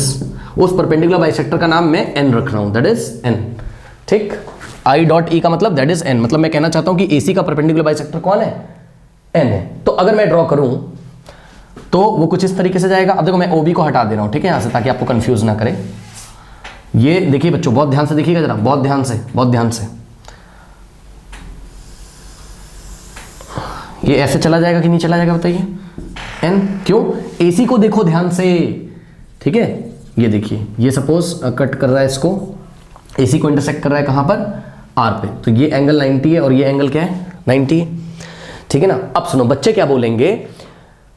A: उस परपेंडिकुलर बाइसेक्टर का नाम मैं N रख रहा हूं, that is N, ठीक? I डॉट E का मतलब that is N, मतलब मैं कहना चाहता हूं कि AC का परपेंडिकुलर बाइसेक्टर कौन है? N है। तो अगर मैं ड्रॉ करूं तो वो कुछ इस तरीके से जाएगा। अब देखो मैं OB को हटा दे रहा हूं, ठीक है, यहां से, ताकि आपको कंफ्यूज ना करे। ये देखिए बच्चों, बहुत ध्यान से देखिएगा जरा, बहुत ध्यान से। ये ऐसे चला जाएगा कि नहीं चला जाएगा बताइए? N, क्यों? AC को देखो ध्यान से, ठीक है? ये देखिए, ये सपोज कट कर रहा है इसको, AC को इंटरसेक्ट कर रहा है कहां पर? R पे। तो ये एंगल 90 है और ये एंगल क्या है? 90, ठीक है ना? अब सुनो, बच्चे क्या बोलेंगे?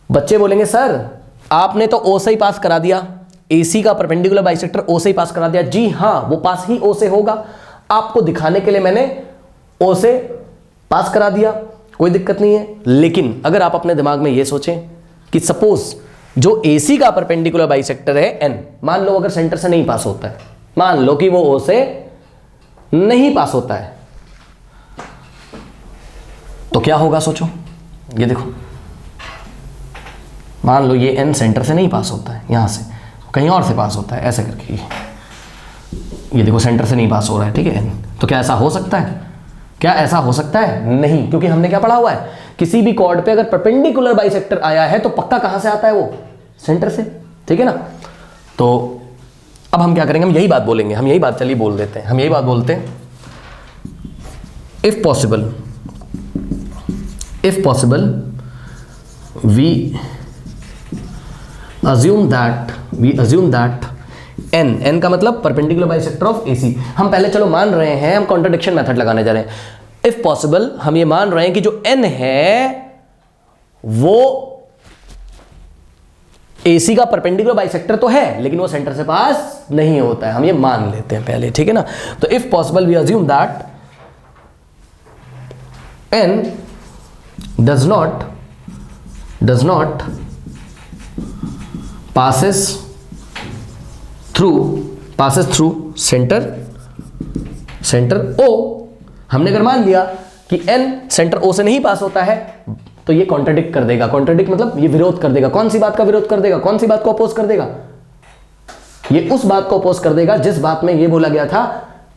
A: बच्चे बोलेंगे सर आपने तो O से ही पास करा दिया, AC का परपेंडिकुलर बाइसेक्टर O से ही पास करा दिया। जी हाँ, वो पास ही O से होगा। आपको दिखाने के लिए मैंने O से पास करा दिया, कोई दिक्कत नहीं है। लेकिन अगर आप अपने दिमाग में ये सोचें कि सपोज जो AC का परपेंडिकुलर बाइसेक्टर है N, मान लो अगर सेंटर से नहीं पास होता है, मान लो कि वो O से नहीं पास होता है, तो क्या होगा सोचो। ये देखो, मान लो ये N सेंटर से नहीं पास होता है, यहां से कहीं और से पास होता है, ऐसे करके ये देखो सेंटर से नहीं पास हो रहा है, ठीक है N। तो क्या ऐसा हो सकता है? क्या ऐसा हो सकता है? नहीं, क्योंकि हमने क्या पढ़ा हुआ है, किसी भी कॉर्ड पे अगर परपेंडिकुलर बाइसेक्टर आया है तो पक्का कहां से आता है? वो सेंटर से, ठीक है ना। तो अब हम क्या करेंगे, हम यही बात बोलेंगे, हम यही बात चलिए बोल देते हैं, हम यही बात बोलते हैं, if possible we assume that n का मतलब परपेंडिकुलर बाइसेक्टर ऑफ AC। हम पहले चलो मान रहे हैं, हम कॉन्ट्रडिक्शन मेथड लगाने जा रहे हैं। इफ पॉसिबल हम ये मान रहे हैं कि जो n है वो AC का परपेंडिकुलर बाइसेक्टर तो है, लेकिन वो सेंटर से पास नहीं होता है, हम ये मान लेते हैं पहले, ठीक है ना। तो if possible we assume that n does not passes through center O। हमने अगर मान लिया कि n सेंटर O से नहीं पास होता है, तो ये कॉन्ट्रडिक्ट कर देगा। कॉन्ट्रडिक्ट मतलब ये विरोध कर देगा। कौन सी बात का विरोध कर देगा? कौन सी बात को अपोज कर देगा? ये उस बात को अपोज कर देगा जिस बात में ये बोला गया था,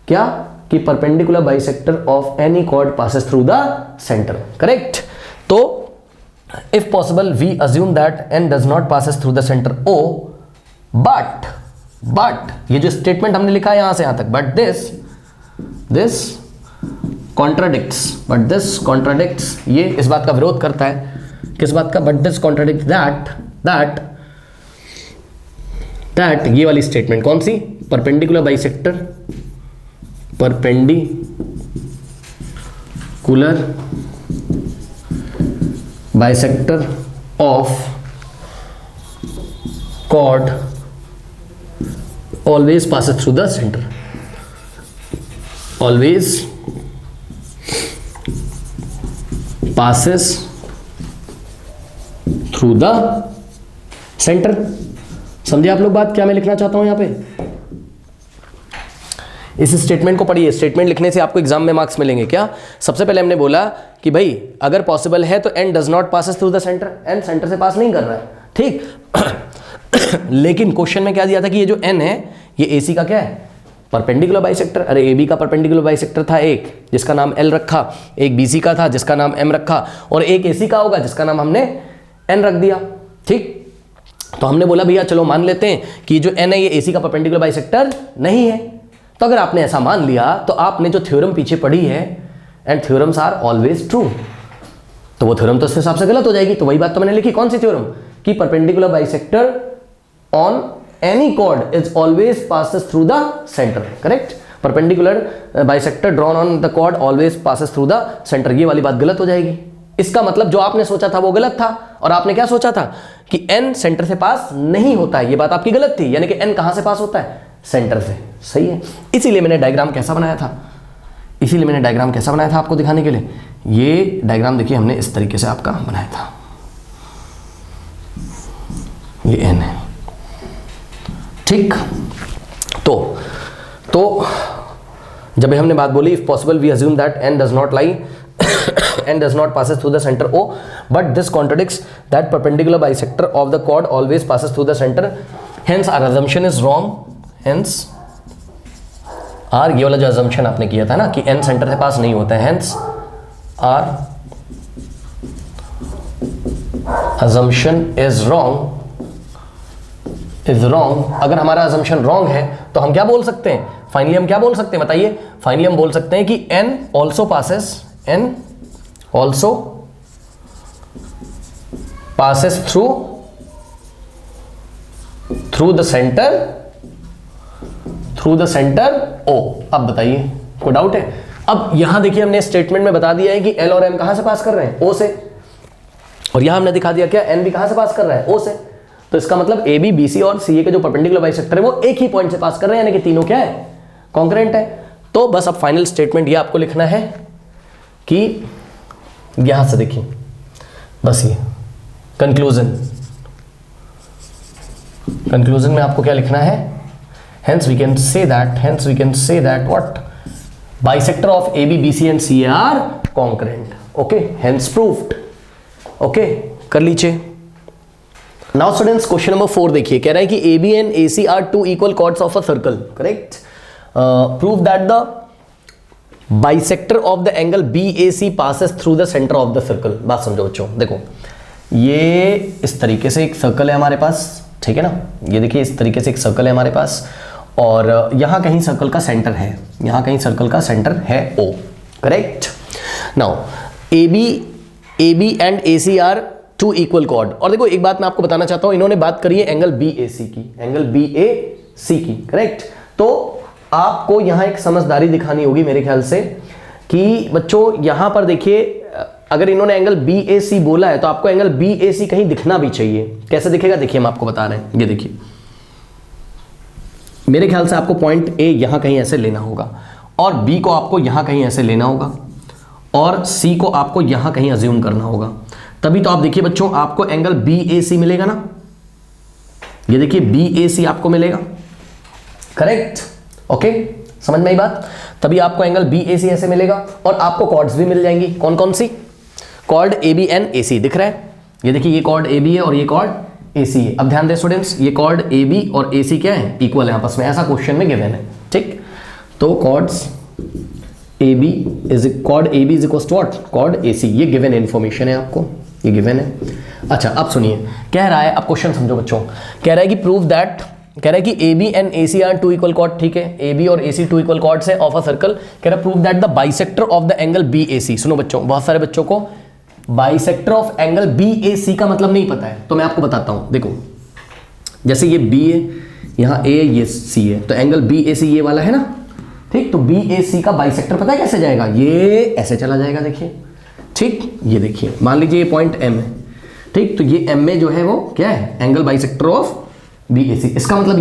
A: क्या कि perpendicular bisector of any chord passes through the centre, correct. तो if possible we assume that n does not passes through the centre O, but ये जो स्टेटमेंट हमने लिखा है यहां से यहां तक, बट दिस कॉन्ट्राडिक्ट्स, ये इस बात का विरोध करता है। किस बात का? बट दिस कॉन्ट्राडिक्ट दैट ये वाली स्टेटमेंट कौन सी? Perpendicular bisector of chord always passes through the center, always passes through the center। समझे आप लोग बात, क्या मैं लिखना चाहता हूं यहां पे? इस स्टेटमेंट को पढ़िए। स्टेटमेंट लिखने से आपको एग्जाम में मार्क्स मिलेंगे। क्या? सबसे पहले हमने बोला कि भाई अगर पॉसिबल है तो n does not passes through the centre, n centre से पास नहीं कर रहा है, ठीक। लेकिन क्वेश्चन में क्या दिया था कि ये जो n है ये AC का क्या है? Perpendicular bisector. अरे AB का परपेंडिकुलर बाइसेक्टर था एक जिसका नाम L रखा, एक BC का था जिसका नाम M रखा, और एक AC का होगा जिसका नाम हमने N रख दिया, ठीक। तो हमने बोला भैया चलो मान लेते हैं कि जो n है ये AC का परपेंडिकुलर बाइसेक्टर नहीं है। तो अगर आपने ऐसा मान लिया तो आपने जो थ्योरम पीछे पढ़ी है, and theorems are always true, तो वो थ्योरम तो इस हिसाब से गलत हो जाएगी। तो वही बात तो मैंने लिखी, कौन सी थ्योरम? कि perpendicular bisector on any chord is always passes through the centre, correct. Perpendicular bisector drawn on the chord always passes through the centre, ये वाली बात गलत हो जाएगी। इसका मतलब जो आपने सोचा था वो गलत था, और आपने क्या सोचा था कि n सेंटर से पास नहीं होता है, ये बात आपकी गलत थी। यानी कि n कहां से पास होता है? सेंटर से, सही है। इसीलिए मैंने डायग्राम कैसा बनाया था, आपको दिखाने के लिए। ये डायग्राम देखिए हमने इस तरीके से आपका बनाया था, ये n है, ठीक। तो जब हमने बात बोली if possible we assume that n does not passes through the center O, but this contradicts that perpendicular bisector of the chord always passes through the center, hence our assumption is wrong। hence ये वाला जो assumption आपने किया था ना कि n centre से पास नहीं होता है, hence our assumption is wrong। अगर हमारा assumption wrong है तो हम क्या बोल सकते हैं? फाइनली हम क्या बोल सकते हैं बताइए? फाइनली हम बोल सकते हैं कि n also passes through the center O। अब बताइए, कोई डाउट है? अब यहां देखिए हमने स्टेटमेंट में बता दिया है कि L और M कहां से पास कर रहे हैं? O से। और यहां हमने दिखा दिया क्या N भी कहां से पास कर रहा है? O से। तो इसका मतलब AB, BC और CA के जो परपेंडिकुलर बाइसेक्टर है वो एक ही पॉइंट से पास कर रहे हैं, यानी कि तीनों क्या है? कॉन्करेंट है। तो बस अब फाइनल स्टेटमेंट ये आपको लिखना है कि यहां से देखिए, बस ये कंक्लूजन कंक्लूजन में आपको क्या लिखना है, hence we can say that what bisector of AB, BC and CA are congruent. Okay, hence proved. Okay, कर लीजिए. Now students, question number 4 देखिए, कह रहा है कि AB and AC are two equal chords of a circle. Correct? Prove that the bisector of the angle BAC passes through the center of the circle. बात समझो बच्चों, देखो ये इस तरीके से एक सर्कल है हमारे पास, ठीक है ना, ये देखिए इस तरीके से एक सर्कल है हमारे पास, और यहाँ कहीं सर्कल का सेंटर है, यहाँ कहीं सर्कल का सेंटर है O. Correct. Now AB and AC are two equal chord. और देखो एक बात मैं आपको बताना चाहता हूँ, इन्होंने बात करी है एंगल BAC की, एंगल BAC की. करेक्ट. तो आपको यहाँ एक समझदारी दिखानी होगी मेरे ख्याल से कि बच्चों यहाँ पर देखिए, अगर इन्होंने एंगल BAC बोला है तो आपको एंगल BAC कहीं दिखना भी चाहिए. कैसे दिखेगा देखिए, हम आपको बता रहे हैं. ये देखिए, मेरे ख्याल से आपको पॉइंट A यहां कहीं ऐसे लेना होगा, और B को आपको यहां कहीं ऐसे लेना होगा, और C को आपको यहां कहीं अज्यूम करना होगा. तभी तो आप देखिए बच्चों, आपको एंगल BAC मिलेगा ना. ये देखिए BAC आपको मिलेगा. करेक्ट. ओके, समझ में आई बात. तभी आपको एंगल BAC ऐसे मिलेगा, और आपको कॉर्ड्स भी मिल जाएंगी. कौन कौन सी? कॉर्ड AB एंड AC दिख रहा है. ये देखिए ये कॉर्ड AB है और ये कॉर्ड AC है. अब ध्यान दें स्टूडेंट्स, ये कॉर्ड AB और AC क्या है, इक्वल है आपस में, ऐसा क्वेश्चन में गिवन है. ठीक, तो chords AB is equal to what, chord AC. ये गिवन इन्फॉर्मेशन है आपको, ये गिवन है. अच्छा अब सुनिए, कह रहा है, अब क्वेश्चन समझो बच्चों, कह रहा है कि प्रूव दैट, कह रहा है कि AB and AC are two equal chord. ठीक है, AB और AC टू इक्वल कॉर्ड्स है ऑफ अ सर्कल. कह रहा है prove that the bisector of the angle BAC. सुनो बच्चों, बहुत सारे बच्चों को बाइसेक्टर ऑफ एंगल BAC का मतलब नहीं पता है, तो मैं आपको बताता हूं. देखो जैसे ये B है, यहाँ A है, ये C है, तो एंगल BAC ये वाला है ना. ठीक, तो BAC का बाइसेक्टर पता है कैसे जाएगा, ये ऐसे चला जाएगा. देखिए, ठीक, ये देखिए, मान लीजिए ये पॉइंट M है. ठीक, तो ये M में जो है वो क्या है, एंगल बाइसेक्टर ऑफ BAC. इसका मतलब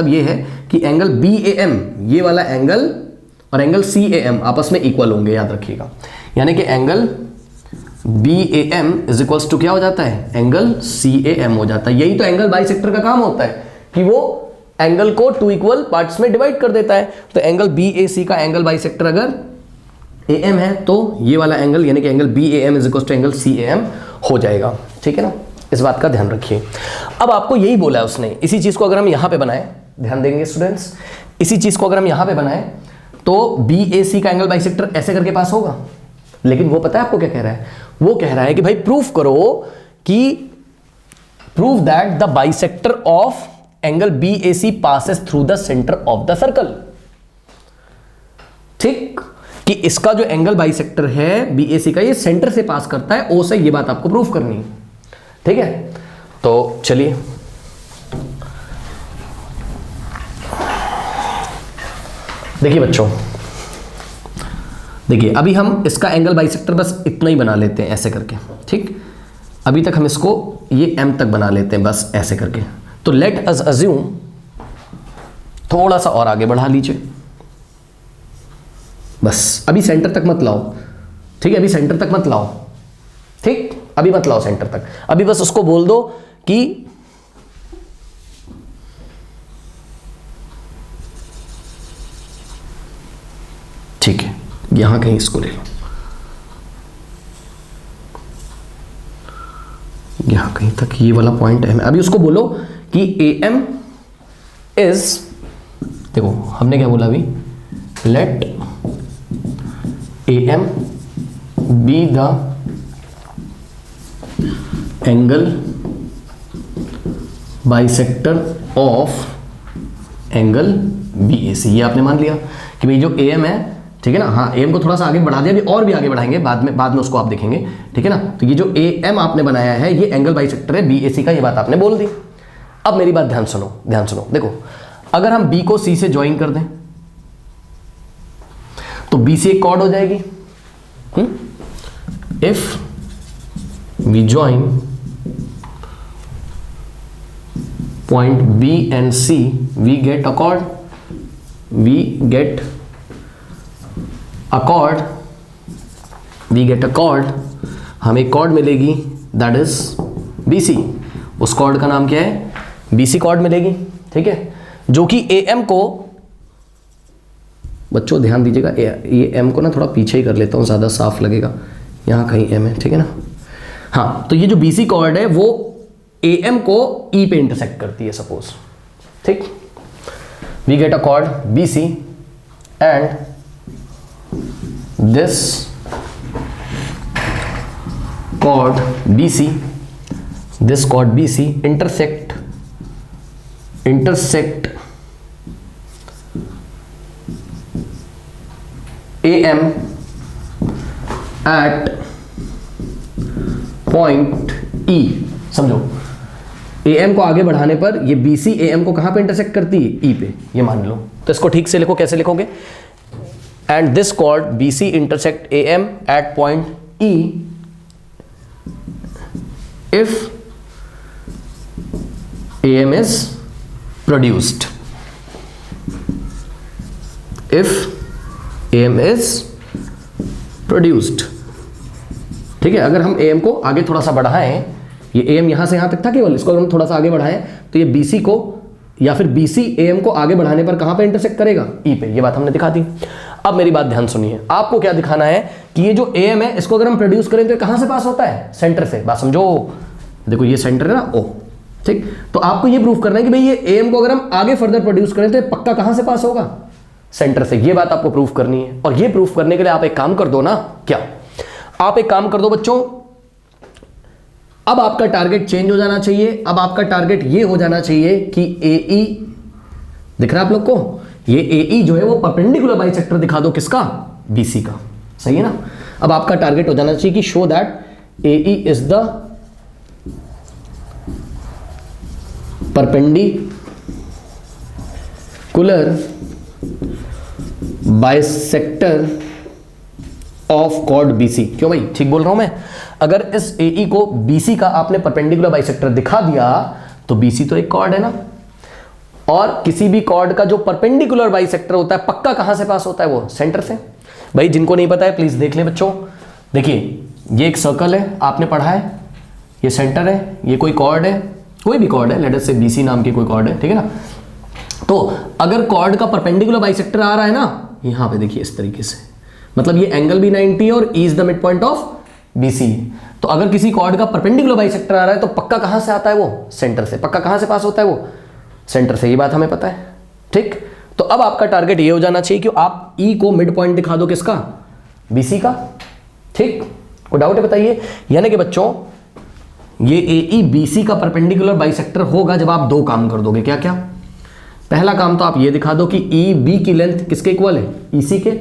A: ये है कि एंगल BAM, ये वाला एंगल और एंगल CAM आपस में इक्वल होंगे, याद रखिएगा. यानी कि angle BAM is equals to क्या हो जाता है, एंगल CAM हो जाता है. यही तो एंगल बाइसेक्टर का काम होता है कि वो एंगल को टू इक्वल पार्ट्स में डिवाइड कर देता है. तो एंगल BAC का एंगल बाइसेक्टर अगर AM है तो ये वाला एंगल यानी कि angle BAM is equals to angle CAM हो जाएगा. ठीक है ना, इस बात का ध्यान रखिए. अब आपको यही बोला है उसने. इसी चीज को अगर हम यहां पे बनाएं, ध्यान देंगे स्टूडेंट्स, इसी चीज को अगर हम यहां पे बनाएं तो BAC का एंगल बाइसेक्टर ऐसे करके पास होगा. लेकिन वो पता है आपको क्या कह रहा है, वो कह रहा है कि भाई प्रूफ करो कि prove that the bisector of angle BAC passes through the centre of the circle. ठीक, कि इसका जो एंगल बाइसेक्टर है BAC का, ये सेंटर से पास करता है O से. ये बात आपको प्रूफ करनी है. ठीक है, तो चलिए देखिए बच्चों, देखिए अभी हम इसका एंगल बाइसेक्टर बस इतना ही बना लेते हैं ऐसे करके. ठीक, अभी तक हम इसको ये M तक बना लेते हैं बस ऐसे करके. तो लेट अस अज्यूम, थोड़ा सा और आगे बढ़ा लीजिए, बस अभी सेंटर तक मत लाओ. ठीक है, अभी सेंटर तक मत लाओ. ठीक, अभी मत लाओ सेंटर तक. अभी बस उसको बोल दो कि ठीक है, यहां कहीं इसको ले लो, यहां कहीं तक ये वाला पॉइंट है. अभी उसको बोलो कि AM इज, देखो हमने क्या बोला अभी, let AM be the angle bisector of angle BAC. ये आपने मान लिया कि भाई जो AM है, ठीक है ना, हाँ AM को थोड़ा सा आगे बढ़ा दिया, अभी और भी आगे बढ़ाएंगे बाद में उसको आप देखेंगे. ठीक है ना, तो ये जो AM आपने बनाया है ये एंगल बाइसेक्टर है BAC का, ये बात आपने बोल दी. अब मेरी बात ध्यान सुनो, देखो अगर हम B को C से ज्वाइन कर दें तो B से एक कॉर्ड हो जाएगी. If we join point B and C, we get a chord, हमें एक कॉर्ड मिलेगी, दैट इज BC. उस कॉर्ड का नाम क्या है, BC कॉर्ड मिलेगी, ठीक है, जो कि AM को, बच्चों ध्यान दीजिएगा, ये M को ना थोड़ा पीछे ही कर लेता हूँ, ज़्यादा साफ लगेगा, यहाँ कहीं M है, ठीक है ना। हाँ, तो ये जो BC कॉर्ड है वो AM को E पे इंटरसेक्ट करती है सपोज, ठीक। We get a chord BC and this chord BC, this chord BC intersect AM at point E। समझो, AM को आगे बढ़ाने पर ये BC AM को कहां पे इंटरसेक्ट करती है? E पे, ये मान लो। तो इसको ठीक से लिखो, कैसे लिखोगे? And this chord BC intersect AM at point E if AM is produced, if AM is produced, ठीक है। अगर हम AM को आगे थोड़ा सा बढ़ाएं, ये AM यहां से यहां तक था केवल, इसको अगर हम थोड़ा सा आगे बढ़ाएं तो ये BC को या फिर BC AM को आगे बढ़ाने पर कहां पे इंटरसेक्ट करेगा? E पे। ये बात हमने दिखा दी। अब मेरी बात ध्यान सुनिए, आपको क्या दिखाना है कि ये जो AM है इसको अगर हम प्रोड्यूस करें तो कहां से पास होता है? सेंटर से। बात समझो, देखो ये सेंटर है ना O, ठीक। तो आपको ये प्रूफ करना है कि भाई ये AM को अगर हम आगे फर्दर प्रोड्यूस करें तो ये पक्का कहां से पास होगा? सेंटर से। ये बात आपको प्रूफ करनी है, और ये प्रूफ करने के लिए आप एक काम कर दो ना, क्या आप एक काम कर दो बच्चों, अब आपका टारगेट चेंज हो जाना चाहिए। अब आपका टारगेट ये हो जाना चाहिए कि AE दिख रहा है आप लोग को, ये AE जो है वो परपेंडिकुलर बाइसेक्टर दिखा दो, किसका? BC का, सही है ना। अब आपका टारगेट हो जाना चाहिए कि show that AE is the perpendicular bisector of chord BC। क्यों भाई, ठीक बोल रहा हूं मैं? अगर इस AE को BC का आपने परपेंडिकुलर बाइसेक्टर दिखा दिया तो BC तो एक कॉर्ड है ना, और किसी भी कॉर्ड का जो परपेंडिकुलर बाइसेक्टर होता है पक्का कहां से पास होता है? वो सेंटर से। भाई जिनको नहीं पता है प्लीज देख ले बच्चों, देखिए ये एक सर्कल है, आपने पढ़ा है, ये सेंटर है, ये कोई कॉर्ड है, कोई भी कॉर्ड है, लेट अस से BC नाम की कोई कॉर्ड है, ठीक है ना। तो अगर कॉर्ड का परपेंडिकुलर बाइसेक्टर आ रहा है ना, यहां पे देखिए इस तरीके से, मतलब ये एंगल भी 90 है और E is the mid point of BC। तो अगर किसी कॉर्ड का परपेंडिकुलर बाइसेक्टर आ रहा है तो पक्का कहां से आता है? वो सेंटर से। पक्का कहां से पास होता है? वो सेंटर से। ये बात हमें पता है, ठीक। तो अब आपका टारगेट ये हो जाना चाहिए कि आप E को मिड पॉइंट दिखा दो, किसका? BC का, ठीक। कोई डाउट है बताइए? यानी कि बच्चों ये AE BC का परपेंडिकुलर बाइसेक्टर होगा जब आप दो काम कर दोगे। क्या क्या? पहला काम तो आप ये दिखा दो कि EB की लेंथ किसके इक्वल है? EC के।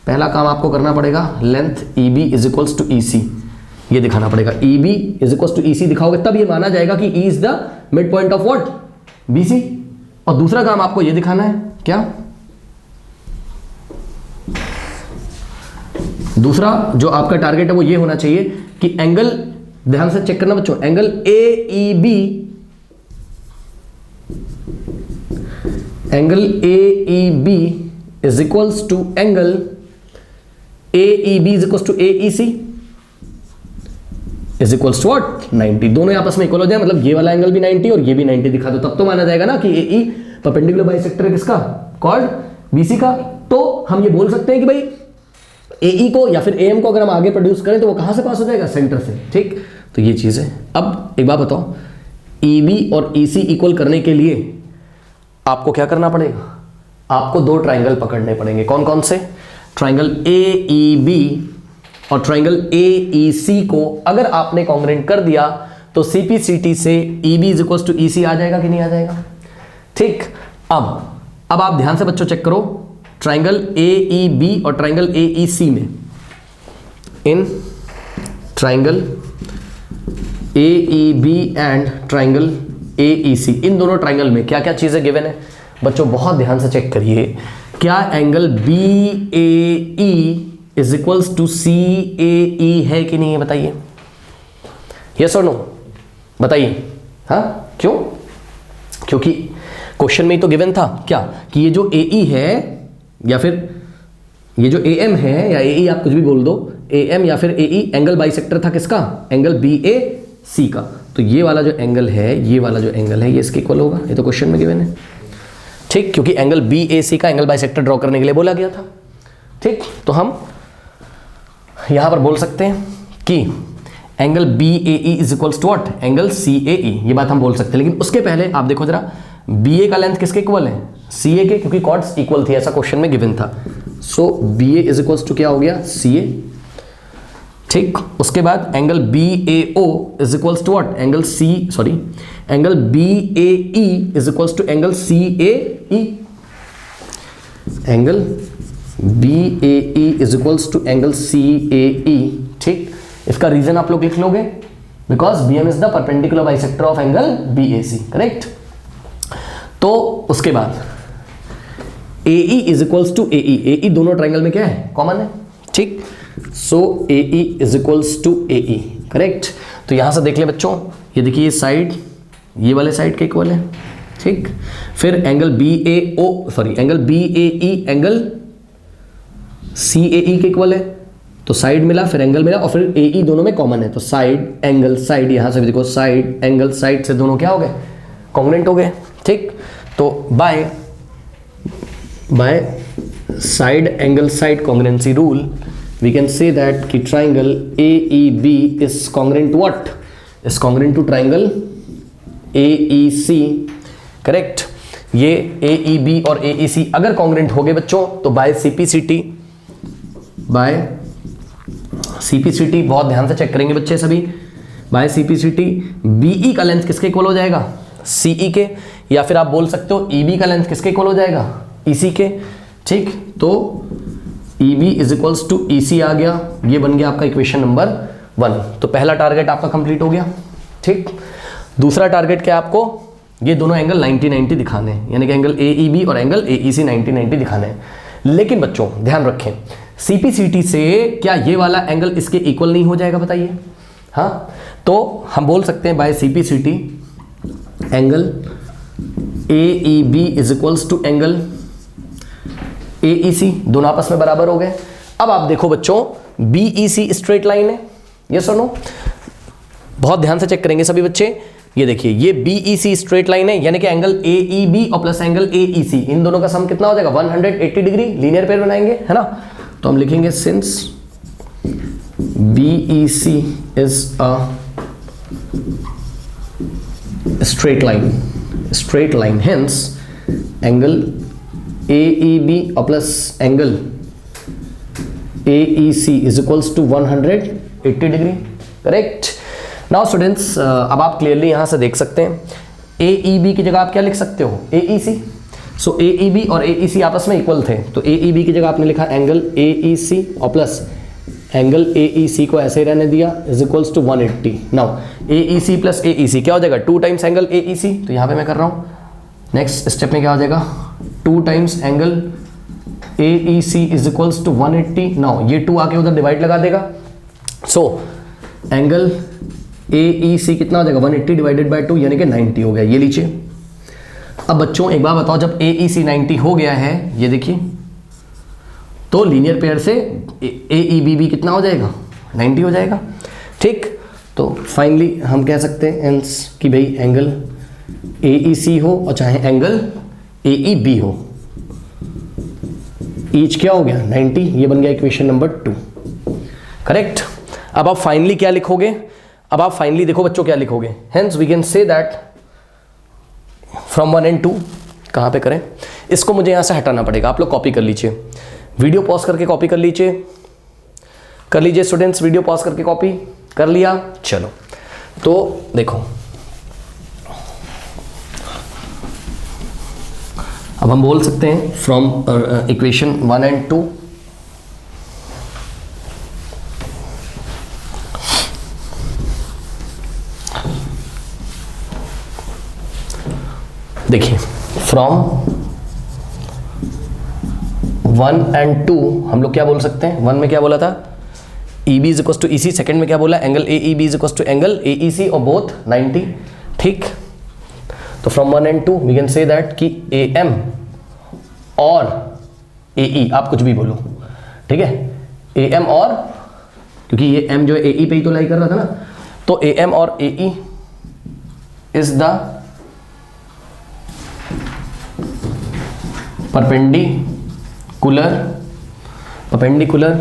A: पहला काम आपको करना पड़ेगा, length EB is equals to EC, ये दिखाना पड़ेगा। EB is equals to EC दिखाओगे तब ये माना जाएगा कि E is the mid point of what? BC। और दूसरा काम आपको ये दिखाना है, क्या? दूसरा जो आपका टारगेट है वो ये होना चाहिए कि एंगल, ध्यान से चेक करना बच्चों, angle AEB, angle AEB is equals to angle AEB is equals to AEC is equals to what? 90। दोनों आपस में इक्वल हो जाए, मतलब ये वाला एंगल भी 90 और ये भी 90 दिखा दो, तब तो माना जाएगा ना कि AE परपेंडिकुलर बाइसेक्टर है किसका? कॉर्ड BC का। तो हम ये बोल सकते हैं कि भाई AE को या फिर AM को अगर हम आगे प्रोड्यूस करें तो वो कहां से पास हो जाएगा? सेंटर से, ठीक। तो ये चीज है। अब एक बात बताओ, EB और EC इक्वल करने के लिए आपको क्या करना पड़ेगा? आपको दो ट्राइंगल पकड़ने पड़ेंगे। कौन कौन से? ट्राइंगल AEB और ट्राइंगल AEC को अगर आपने कॉन्ग्रेंट कर दिया तो CPCT से EB is equals to EC आ जाएगा कि नहीं आ जाएगा? ठीक। अब आप ध्यान से बच्चों चेक करो, ट्राइंगल AEB और ट्राइंगल AEC में, in triangle AEB and triangle AEC, इन दोनों ट्राइंगल में क्या क्या चीजें गिवन है बच्चों? बहुत ध्यान से चेक करिए। क्या angle BAE is equals to CAE है कि नहीं है? बताइए, यस और नो, बताइए। हाँ, क्यों? क्योंकि क्वेश्चन में ही तो गिवन था क्या कि ये जो AE है या फिर ये जो AM है, या AE आप कुछ भी बोल दो, AM या फिर AE एंगल बाइसेक्टर था किसका? एंगल BAC का। तो ये वाला जो एंगल है, ये वाला जो एंगल है, ये इसके इक्वल होगा। ये तो क्वेश्चन में गिवन है, ठीक, क्योंकि एंगल BAC का एंगल बाइसेक्टर ड्रॉ करने के लिए बोला गया था, ठीक। तो हम यहां पर बोल सकते हैं कि angle BAE is equals to what, angle CAE, ये बात हम बोल सकते हैं। लेकिन उसके पहले आप देखो जरा, BA का लेंथ किसके इक्वल है, CA के, क्योंकि कॉर्ड्स इक्वल थी, ऐसा क्वेश्चन में गिवन था। So BA is equals to क्या हो गया, CA, ठीक। उसके बाद angle BAO is equals to what, angle angle BAE is equals to angle CAE, angle BAE is equals to angle CAE, ठीक। इसका रीजन आप लोग लिख लोगे, because BM is the perpendicular bisector of angle BAC, correct. तो उसके बाद AE is equals to AE दोनों ट्राइंगल में क्या है, कॉमन है, ठीक। सो AE is equals to AE, correct. तो यहां से देख ले बच्चों, ये देखिए ये साइड, ये वाले साइड के इक्वल है, ठीक। फिर angle angle BAE angle CAE के इक्वल है, तो साइड मिला, फिर एंगल मिला, और फिर AE दोनों में कॉमन है, तो साइड एंगल साइड, यहां से भी देखो साइड एंगल साइड से दोनों क्या हो गए, कॉन्ग्रुएंट हो गए, ठीक। तो by side angle side congruency rule we can say that कि triangle AEB is congruent to what, is congruent to triangle AEC, correct. ये AEB और AEC अगर कॉन्ग्रुएंट हो गए बच्चों, तो बाय CPCT बहुत ध्यान से चेक करेंगे बच्चे सभी, बाय CPCT BE का लेंथ किसके इक्वल हो जाएगा, CE के, या फिर आप बोल सकते हो EB का लेंथ किसके इक्वल हो जाएगा, EC के, ठीक। तो EB is equals to EC आ गया, ये बन गया आपका इक्वेशन नंबर 1। तो पहला टारगेट आपका कंप्लीट हो गया, ठीक। दूसरा टारगेट क्या है आपको, ये दोनों एंगल 90-90 दिखाने हैं, यानी कि एंगल AEB और एंगल AEC 90-90 दिखाने हैं। लेकिन बच्चों ध्यान रखें, CPCT से क्या ये वाला एंगल इसके इक्वल नहीं हो जाएगा, बताइए। हाँ, तो हम बोल सकते हैं by CPCT angle AEB is equals to angle AEC, दोनों आपस में बराबर हो गए। अब आप देखो बच्चों, BEC स्ट्रेट लाइन है, यस और नो, बहुत ध्यान से चेक करेंगे सभी बच्चे। ये देखिए ये BEC स्ट्रेट लाइन है, यानी कि एंगल AEB और प्लस एंगल AEC, इन दोनों का सम कितना हो जाएगा, 180 डिग्री, लीनियर पेयर बनाएंगे, है ना। तो हम लिखेंगे since BEC is a straight line hence angle AEB और plus angle AEC is equals to 180 degree, correct. Now students, अब आप क्लियरली यहां से देख सकते हैं, AEB की जगह आप क्या लिख सकते हो, AEC। सो AEB और AEC आपस में इक्वल थे, तो AEB की जगह आपने लिखा एंगल AEC और प्लस एंगल AEC को ऐसे ही रहने दिया, is equals to 180। Now AEC plus AEC क्या हो जाएगा, 2 टाइम्स एंगल AEC, तो यहां पे मैं कर रहा हूं, नेक्स्ट स्टेप में क्या हो जाएगा, 2 times angle AEC is equals to 180। Now ये 2 आके उधर डिवाइड लगा देगा, सो एंगल AEC कितना हो जाएगा, 180 डिवाइडेड बाय 2, यानी कि 90 हो गया, ये लीजिए। अब बच्चों एक बार बताओ, जब AEC 90 हो गया है, ये देखिए, तो लीनियर पेयर से AEB भी कितना हो जाएगा, 90 हो जाएगा, ठीक। तो फाइनली हम कह सकते हैं हेंस कि भाई एंगल AEC हो और चाहे एंगल AEB हो, ईच क्या हो गया 90, ये बन गया इक्वेशन नंबर 2, करेक्ट। अब आप फाइनली क्या लिखोगे, अब आप फाइनली देखो बच्चों क्या लिखोगे, hence we can say that from 1 and 2 कहाँ पे करें, इसको मुझे यहाँ से हटाना पड़ेगा, आप लोग कॉपी कर लीजिए, वीडियो पॉज करके कॉपी कर लीजिए स्टूडेंट्स, वीडियो पॉज करके कॉपी कर लिया। चलो तो देखो, अब हम बोल सकते हैं फ्रॉम इक्वेशन 1 and 2 देखिए, फ्रॉम 1 and 2 हम लोग क्या बोल सकते हैं, 1 में क्या बोला था, EB is equal to EC, second में क्या बोला, angle AEB is equal to angle AEC और बोथ 90, ठीक। तो from 1 and 2 we can say that कि AM और AE, आप कुछ भी बोलो, ठीक है, AM और, क्योंकि ये M जो है AE पे ही तो लाई कर रहा था ना, तो AM और AE is the perpendicular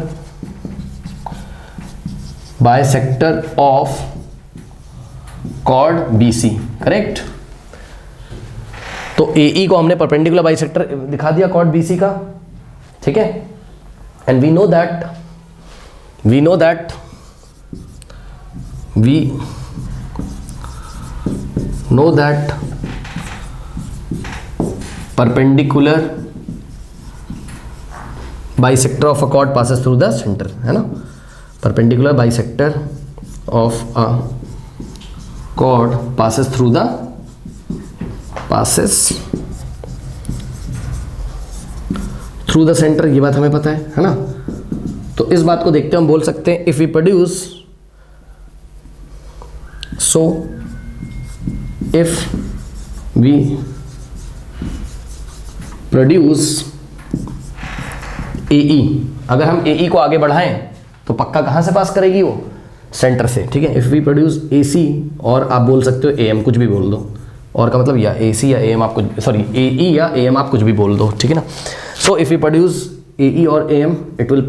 A: bisector of chord BC, correct. तो AE को हमने परपेंडिकुलर बाइसेक्टर दिखा दिया chord BC का, ठीक है। And we know that perpendicular bisector of a chord passes through the center, है ना। perpendicular bisector of a chord passes through the center, ये बात हमें पता है ना। तो इस बात को देखते हम बोल सकते हैं if we produce, so if we produce AE, अगर हम AE को आगे बढ़ाएं तो पक्का कहाँ से पास करेगी वो, सेंटर से, ठीक है। इफ वी प्रोड्यूस AC, और आप बोल सकते हो AM, कुछ भी बोल दो, और का मतलब या AC या AM आप कुछ, सॉरी AE या AM आप कुछ भी बोल दो, ठीक है ना। So if we produce AE और AM, it will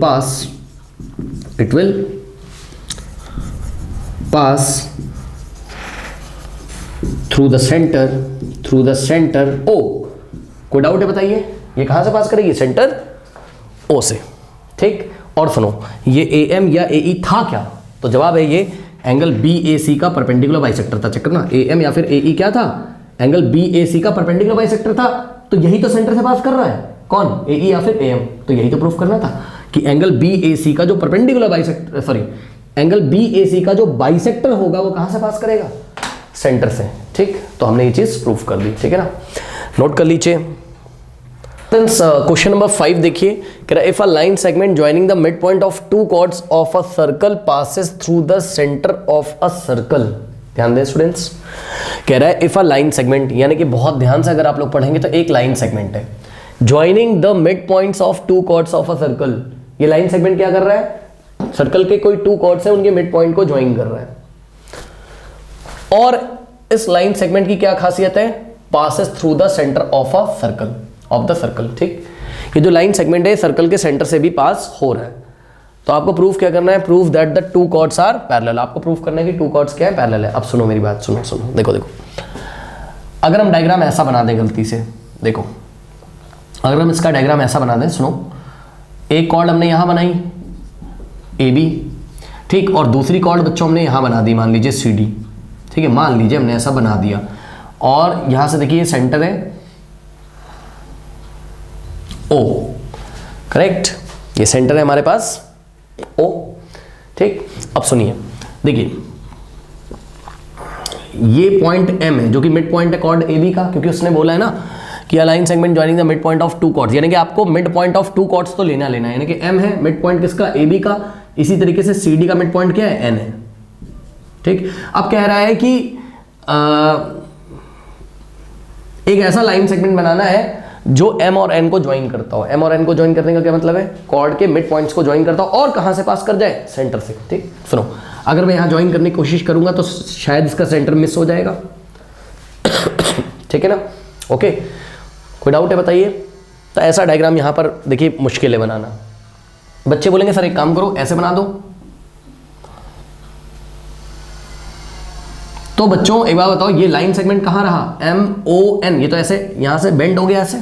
A: pass through the centre O। कोई डाउट है बताइए, ये कहाँ से पास करेगी, सेंटर O से, ठीक। और सुनो, ये AM या AE था क्या, तो जवाब है ये एंगल BAC का परपेंडिकुलर बाइसेक्टर था। चेक करना, AM या फिर AE क्या था, एंगल BAC का परपेंडिकुलर बाइसेक्टर था। तो यही तो सेंटर से पास कर रहा है, कौन, AE या फिर AM। तो यही तो प्रूफ करना था कि एंगल BAC का जो perpendicular bisector, sorry angle BAC का जो बाइसेक्टर होगा वो कहाँ से पास करेगा, सेंटर से, ठीक। तो हमने ये चीज प्रूफ कर दी, ठीक है ना। नोट कर लीजिए। क्वेश्चन नंबर 5 देखिए, कह रहा है if a line segment joining the mid point of two chords of a circle passes through the centre of a circle. ध्यान दें स्टूडेंट्स, कह रहा है इफ अ लाइन सेगमेंट, यानी कि बहुत ध्यान से अगर आप लोग पढ़ेंगे तो एक लाइन सेगमेंट है, joining the mid points of two chords of a circle. ये लाइन सेगमेंट क्या कर रहा है, सर्कल के कोई टू कॉर्ड्स है उनके मिड पॉइंट को ज्वाइन कर रहा है। और इस लाइन सेगमेंट की क्या खासियत है, passes through the centre of a circle, of the circle, ठीक। ये जो लाइन सेगमेंट है सर्कल के सेंटर से भी पास हो रहा है। तो आपको प्रूफ क्या करना है, proof that the two chords are parallel. आपको प्रूफ करना है कि टू कॉर्ड्स क्या है, पैरेलल है। अब सुनो मेरी बात, सुनो देखो, अगर हम डायग्राम ऐसा बना दें गलती से, देखो अगर हम इसका डायग्राम ऐसा बना दें, सुनो, एक कॉर्ड हमने यहां बनाई AB, ठीक, और दूसरी कॉर्ड बच्चों हमने यहां बना दी, मान लीजिए CD, ठीक है, मान लीजिए हमने ऐसा बना दिया। और यहां से देखिए ये सेंटर है O, करेक्ट, ये सेंटर है हमारे पास O, ठीक। अब सुनिए, देखिए ये पॉइंट M है जो कि मिड पॉइंट है कॉर्ड AB का, क्योंकि उसने बोला है ना कि line segment joining the mid point of two chords, यानी कि आपको mid point of two chords तो लेना है, यानी कि M है मिड पॉइंट किसका, AB का। इसी तरीके से CD का मिड पॉइंट क्या है, N है, ठीक। अब कह रहा है कि एक ऐसा लाइन सेगमेंट बनाना है जो M और N को ज्वाइन करता हो। M और N को ज्वाइन करने का क्या मतलब है, कॉर्ड के मिड पॉइंट्स को ज्वाइन करता हो, और कहां से पास कर जाए, सेंटर से, ठीक। सुनो, अगर मैं यहां ज्वाइन करने की कोशिश करूंगा तो शायद इसका सेंटर मिस हो जाएगा, ठीक है ना। ओके, कोई डाउट है बताइए। तो ऐसा डायग्राम यहां पर देखिए मुश्किल है बनाना। बच्चे बोलेंगे सर एक काम करो ऐसे बना दो, तो बच्चों एक बात बताओ, ये लाइन सेगमेंट कहां रहा, MON, ये तो ऐसे यहां से बेंड हो गया, ऐसे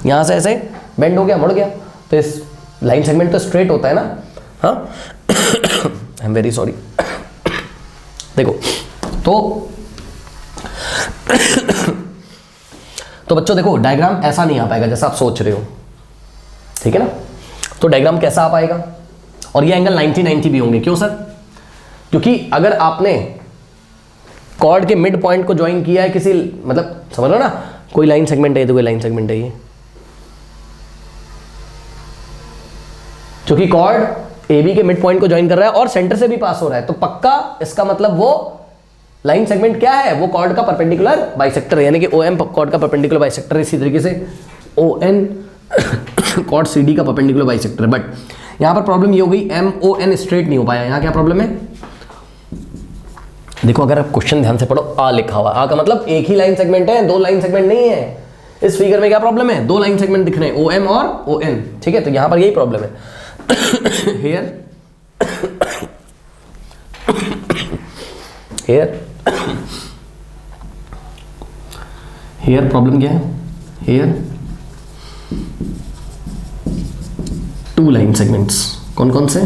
A: यहां से ऐसे बेंड हो गया, मुड़ गया। तो इस लाइन सेगमेंट तो स्ट्रेट होता है ना, हाँ आई एम वेरी सॉरी। देखो तो बच्चों देखो डायग्राम ऐसा नहीं आ पाएगा जैसा आप सोच रहे हो, ठीक है ना। तो डायग्राम कैसा आ पाएगा, और ये एंगल 90-90 भी होंगे। क्यों सर, क्योंकि अगर आपने कॉर्ड के मिड पॉइंट को ज्वाइन किया है किसी, मतलब समझ लो ना, कोई लाइन सेगमेंट है तो कोई लाइन सेगमेंट है ये, क्योंकि कॉर्ड AB के मिड पॉइंट को ज्वाइन कर रहा है और सेंटर से भी पास हो रहा है, तो पक्का इसका मतलब वो लाइन सेगमेंट क्या है, वो कॉर्ड का परपेंडिकुलर बाइसेक्टर है, यानी कि OM कॉर्ड का परपेंडिकुलर बाइसेक्टर है। इसी तरीके से ON कॉर्ड CD का परपेंडिकुलर बाइसेक्टर है। बट यहां पर प्रॉब्लम ये हो गई, MON स्ट्रेट नहीं हो पाया। यहां क्या प्रॉब्लम है, देखो अगर आप क्वेश्चन ध्यान से पढ़ो, आ लिखा हुआ, आ का मतलब एक ही लाइन सेगमेंट है, दो लाइन सेगमेंट नहीं है। इस फिगर में क्या प्रॉब्लम है, दो लाइन सेगमेंट दिख रहे हैं, OM और ON, ठीक है, तो यहां पर यही प्रॉब्लम है। हेयर प्रॉब्लम क्या है, हेयर टू लाइन सेगमेंट्स, कौन कौन से,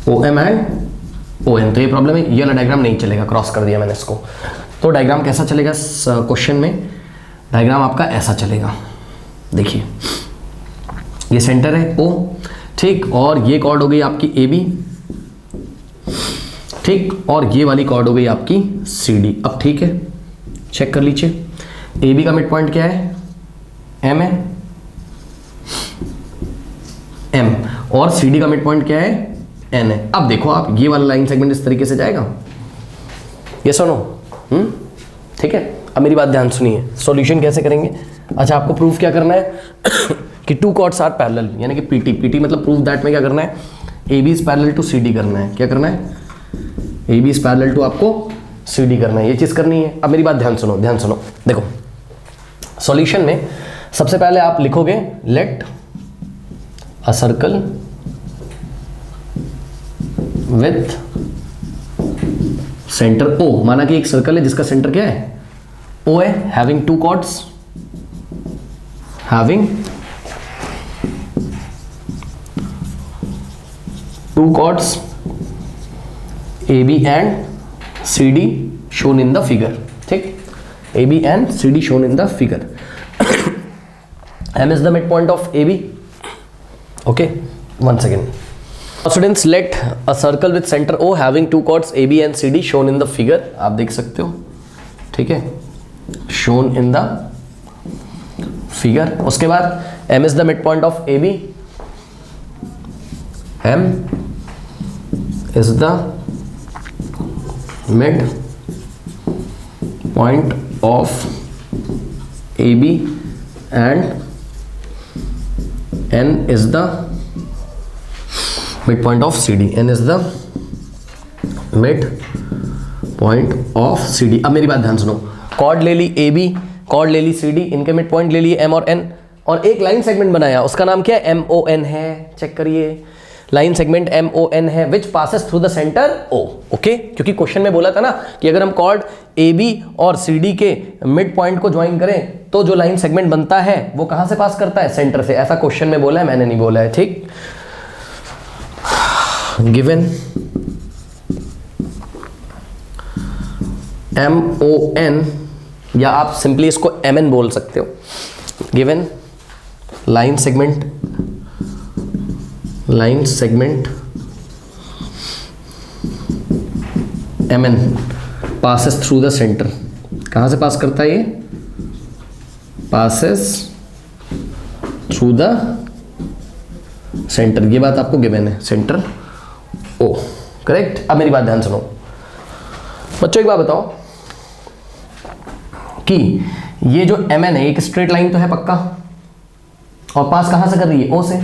A: OM एंड ON, तो ये प्रॉब्लम है। ये वाला डायग्राम नहीं चलेगा, क्रॉस कर दिया मैंने इसको। तो डायग्राम कैसा चलेगा क्वेश्चन में, डायग्राम आपका ऐसा चलेगा, देखिए ये सेंटर है O, ठीक, और ये कॉर्ड हो गई आपकी AB, ठीक, और ये वाली कॉर्ड हो गई आपकी CD। अब ठीक है, चेक कर लीजिए, AB का मिड पॉइंट क्या है, M है, M, और CD का मिड पॉइंट क्या है, N है। अब देखो आप, ये वाला लाइन सेगमेंट इस तरीके से जाएगा, ये सुनो, ठीक है। अब मेरी बात ध्यान सुनिए, सॉल्यूशन कैसे करेंगे। अच्छा, आपको प्रूफ क्या करना है कि टू कॉर्ड्स आर पैरेलल, यानी कि PT मतलब प्रूफ दैट में क्या करना है, AB is parallel to CD करना है। क्या करना है, AB इज पैरेलल टू आपको CD करना है, ये चीज करनी है। अब मेरी बात ध्यान सुनो, ध्यान सुनो, देखो सॉल्यूशन में सबसे पहले आप लिखोगे let a circle with centre O, माना कि एक सर्कल है जिसका सेंटर क्या है, O है, having two chords, having two chords AB and CD shown in the figure, ठीक, AB and CD shown in the figure. M is the midpoint of AB. Okay, one second. Students, let a circle with center O having two chords AB and CD shown in the figure. आप देख सकते हो, ठीक है, shown in the figure. उसके बाद M is the midpoint of AB. M is the mid point of AB and N is the mid point of CD. N is the mid point of CD. अब मेरी बात ध्यान सुनो, cord ले ली AB, cord ले ली CD, इनके mid point ले लिए M और N, और एक लाइन सेगमेंट बनाया, उसका नाम क्या है, MON है। चेक करिए, लाइन सेगमेंट MON है, विच passes through the centre O। Okay, क्योंकि क्वेश्चन में बोला था ना कि अगर हम कॉर्ड AB और CD के मिड पॉइंट को ज्वाइन करें तो जो लाइन सेगमेंट बनता है वो कहां से पास करता है, सेंटर से। ऐसा क्वेश्चन में बोला है, मैंने नहीं बोला है, ठीक। गिवन MON, या आप सिंपली इसको MN बोल सकते हो, given line segment MN passes through the center, कहां से पास करता है ये, passes through the center, ये बात आपको गिवन है, सेंटर O, करेक्ट। अब मेरी बात ध्यान सुनो बच्चों, एक बात बताओ कि ये जो MN है एक स्ट्रेट लाइन तो है पक्का, और पास कहां से कर रही है, O से।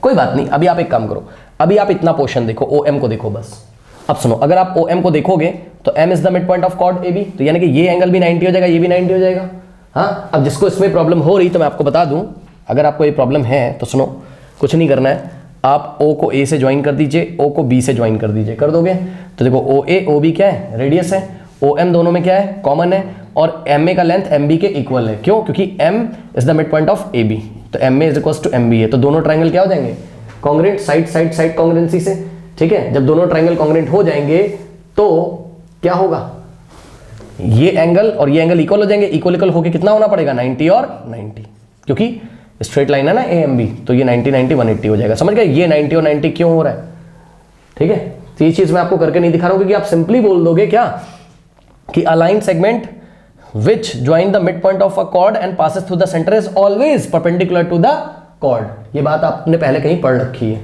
A: कोई बात नहीं, अभी आप एक काम करो, अभी आप इतना पोर्शन देखो, OM को देखो बस। अब सुनो, अगर आप OM को देखोगे तो M is the mid point of chord AB, तो यानी कि ये एंगल भी 90 हो जाएगा, ये भी 90 हो जाएगा। हाँ, अब जिसको इसमें प्रॉब्लम हो रही तो मैं आपको बता दूं, अगर आपको ये प्रॉब्लम है तो सुनो, कुछ नहीं करना है, आप O को A से ज्वाइन कर दीजिए, O को B से ज्वाइन कर दीजिए, कर दोगे तो देखो OA OB क्या है, रेडियस है, OM दोनों में क्या है, कॉमन है, और MA का लेंथ MB के इक्वल है। क्यों, क्योंकि M is the mid point of AB, तो MA is equal to MB है, तो दोनों ट्रायंगल क्या हो जाएंगे, कॉन्ग्रुएंट, साइड कॉन्ग्रुएंसी से, ठीक है। जब दोनों ट्रायंगल कॉन्ग्रुएंट हो जाएंगे तो क्या होगा, ये एंगल और ये एंगल इक्वल हो जाएंगे, इक्वल होके कितना होना पड़ेगा, 90 और 90, क्योंकि स्ट्रेट लाइन है ना AMB, तो ये 90 90 180 हो जाएगा। समझ गए, ये 90 और 90 क्यों हो रहा है, ठीक है। तो ये चीज मैं आपको करके नहीं दिखा रहा हूं, क्योंकि आप सिंपली बोल दोगे क्या कि align segment which join the midpoint of a chord and passes through the center is always perpendicular to the chord। ये बात आपने पहले कहीं पढ़ रखी है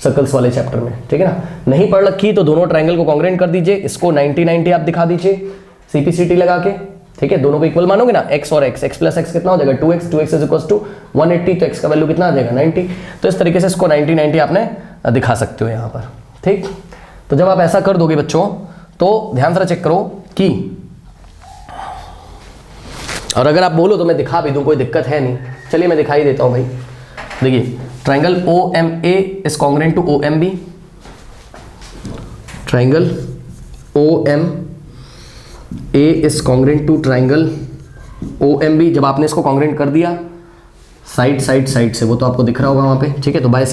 A: सर्कल्स वाले चैप्टर में, ठीक है ना। नहीं पढ़ रखी तो दोनों ट्रायंगल को कॉन्ग्रुएंट कर दीजिए, इसको 90 90 आप दिखा दीजिए CPCT लगा के, ठीक है। दोनों को इक्वल मानोगे ना, x और x प्लस x कितना हो जाएगा, 2x इज इक्वल टू 180, तो x का वैल्यू कितना आ जाएगा, 90। तो इस तरीके से इसको 90 90 आपने दिखा सकते हो यहाँ पर, ठीक। तो जब आप ऐसा कर दोगे बच्चों तो ध्यान से चेक करो कि, और अगर आप बोलो तो मैं दिखा भी दूं, कोई दिक्कत है नहीं, चलिए मैं दिखाई देता हूं भाई। देखिए triangle OMA is congruent to OMB, triangle OMA is congruent to triangle OMB। जब आपने इसको कॉन्ग्रुएंट कर दिया साइड साइड साइड से, वो तो आपको दिख रहा होगा वहां पे, ठीक है। तो by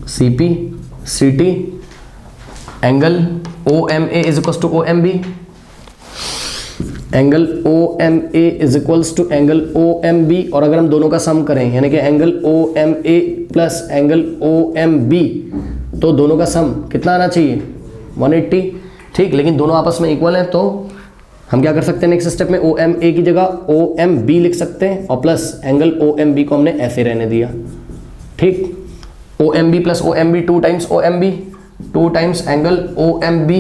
A: CPCT angle OMA is equals to OMB, angle OMA is equals to angle OMB। और अगर हम दोनों का सम करें यानी कि angle OMA plus angle OMB, तो दोनों का सम कितना आना चाहिए 180, ठीक। लेकिन दोनों आपस में इक्वल हैं तो हम क्या कर सकते हैं, नेक्स्ट स्टेप में OMA की जगह OMB लिख सकते हैं और प्लस एंगल OMB को हमने ऐसे रहने दिया, ठीक। OMB plus OMB 2 times OMB, 2 times angle OMB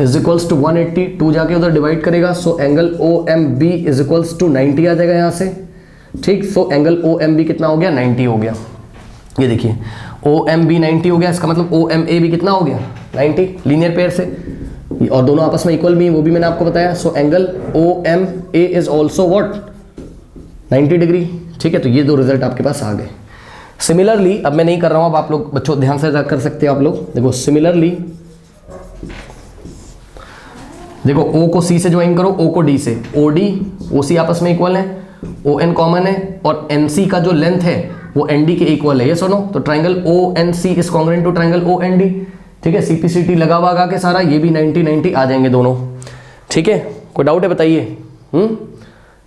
A: is equals to 180, 2 जाके उधर डिवाइड करेगा, so angle OMB is equals to 90 आ जाएगा यहाँ से, ठीक। सो एंगल OMB कितना हो गया 90 हो गया। ये देखिए OMB 90 हो गया, इसका मतलब OMA भी कितना हो गया 90, लीनियर पेयर से, और दोनों आपस में इक्वल भी हैं, वो भी मैंने आपको बताया। So angle OMA is also what 90 degree, ठीक है। तो ये दो रिजल्ट आपके पास आ गए। सिमिलरली अब मैं नहीं कर रहा हूँ, अब आप लोग बच्चों ध्यान से कर सकते हो आप लोग, देखो सिमिलरली देखो O को C से ज्वाइन करो, O को D से, OD OC आपस में इक्वल है, ON कॉमन है और NC का जो लेंथ है वो ND के इक्वल है, ये सुनो। तो triangle ONC is congruent to triangle OND, ठीक है। CPCT लगा हुआ के सारा, ये भी 90 90 आ जाएंगे दोनों, ठीक है। कोई डाउट है बताइए?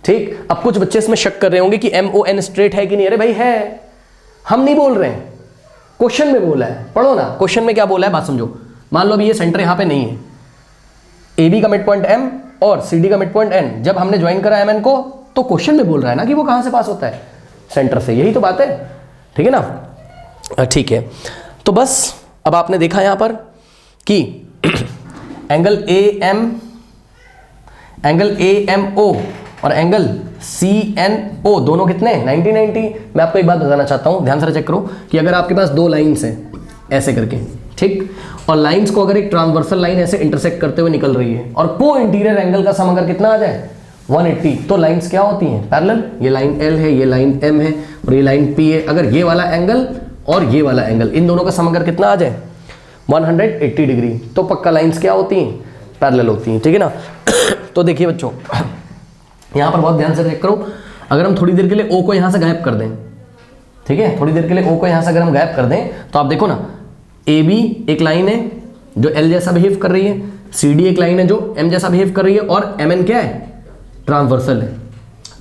A: ठीक। अब कुछ बच्चे इसमें शक कर रहे होंगे कि MON स्ट्रेट है कि नहीं। अरे भाई है, हम नहीं बोल रहे हैं, क्वेश्चन में बोला है, पढ़ो ना क्वेश्चन में क्या बोला है, बात समझो। मान लो अभी ये सेंटर यहाँ पे नहीं है, AB का मिड पॉइंट M और CD का मिड पॉइंट N, जब हमने ज्वाइन करा MN को तो क्वेश्चन में बोल रहा है ना कि वो कहां से पास होता है, सेंटर से, यही तो बात है, ठीक है ना। ठीक है, तो बस अब आपने देखा यहां पर कि एंगल AMO और एंगल CNO दोनों कितने 90 90। मैं आपको एक बात बताना चाहता हूं, ध्यान से चेक करो कि अगर आपके पास दो लाइंस हैं ऐसे करके, ठीक, और लाइंस को अगर एक ट्रांसवर्सल लाइन ऐसे इंटरसेक्ट करते हुए निकल रही है और को इंटीरियर एंगल का सम अगर कितना आ जाए 180, तो लाइंस क्या होती हैं पैरेलल। ये लाइन L है, ये लाइन M है और ये लाइन P है। अगर ये वाला एंगल और ये वाला एंगल, इन दोनों का सम अगर कितना आ जाए 180 डिग्री, तो पक्का लाइंस क्या होती हैं पैरेलल होती हैं, ठीक है ना। तो देखिए बच्चों यहाँ पर बहुत ध्यान से चेक करो, अगर हम थोड़ी देर के लिए O को यहाँ से गायब कर दें, ठीक है, थोड़ी देर के लिए O को यहाँ से अगर हम गायब कर दें, तो आप देखो ना AB एक लाइन है जो L जैसा बिहेव कर रही है, CD एक लाइन है जो M जैसा बिहेव कर रही है, और MN क्या है ट्रांसवर्सल है।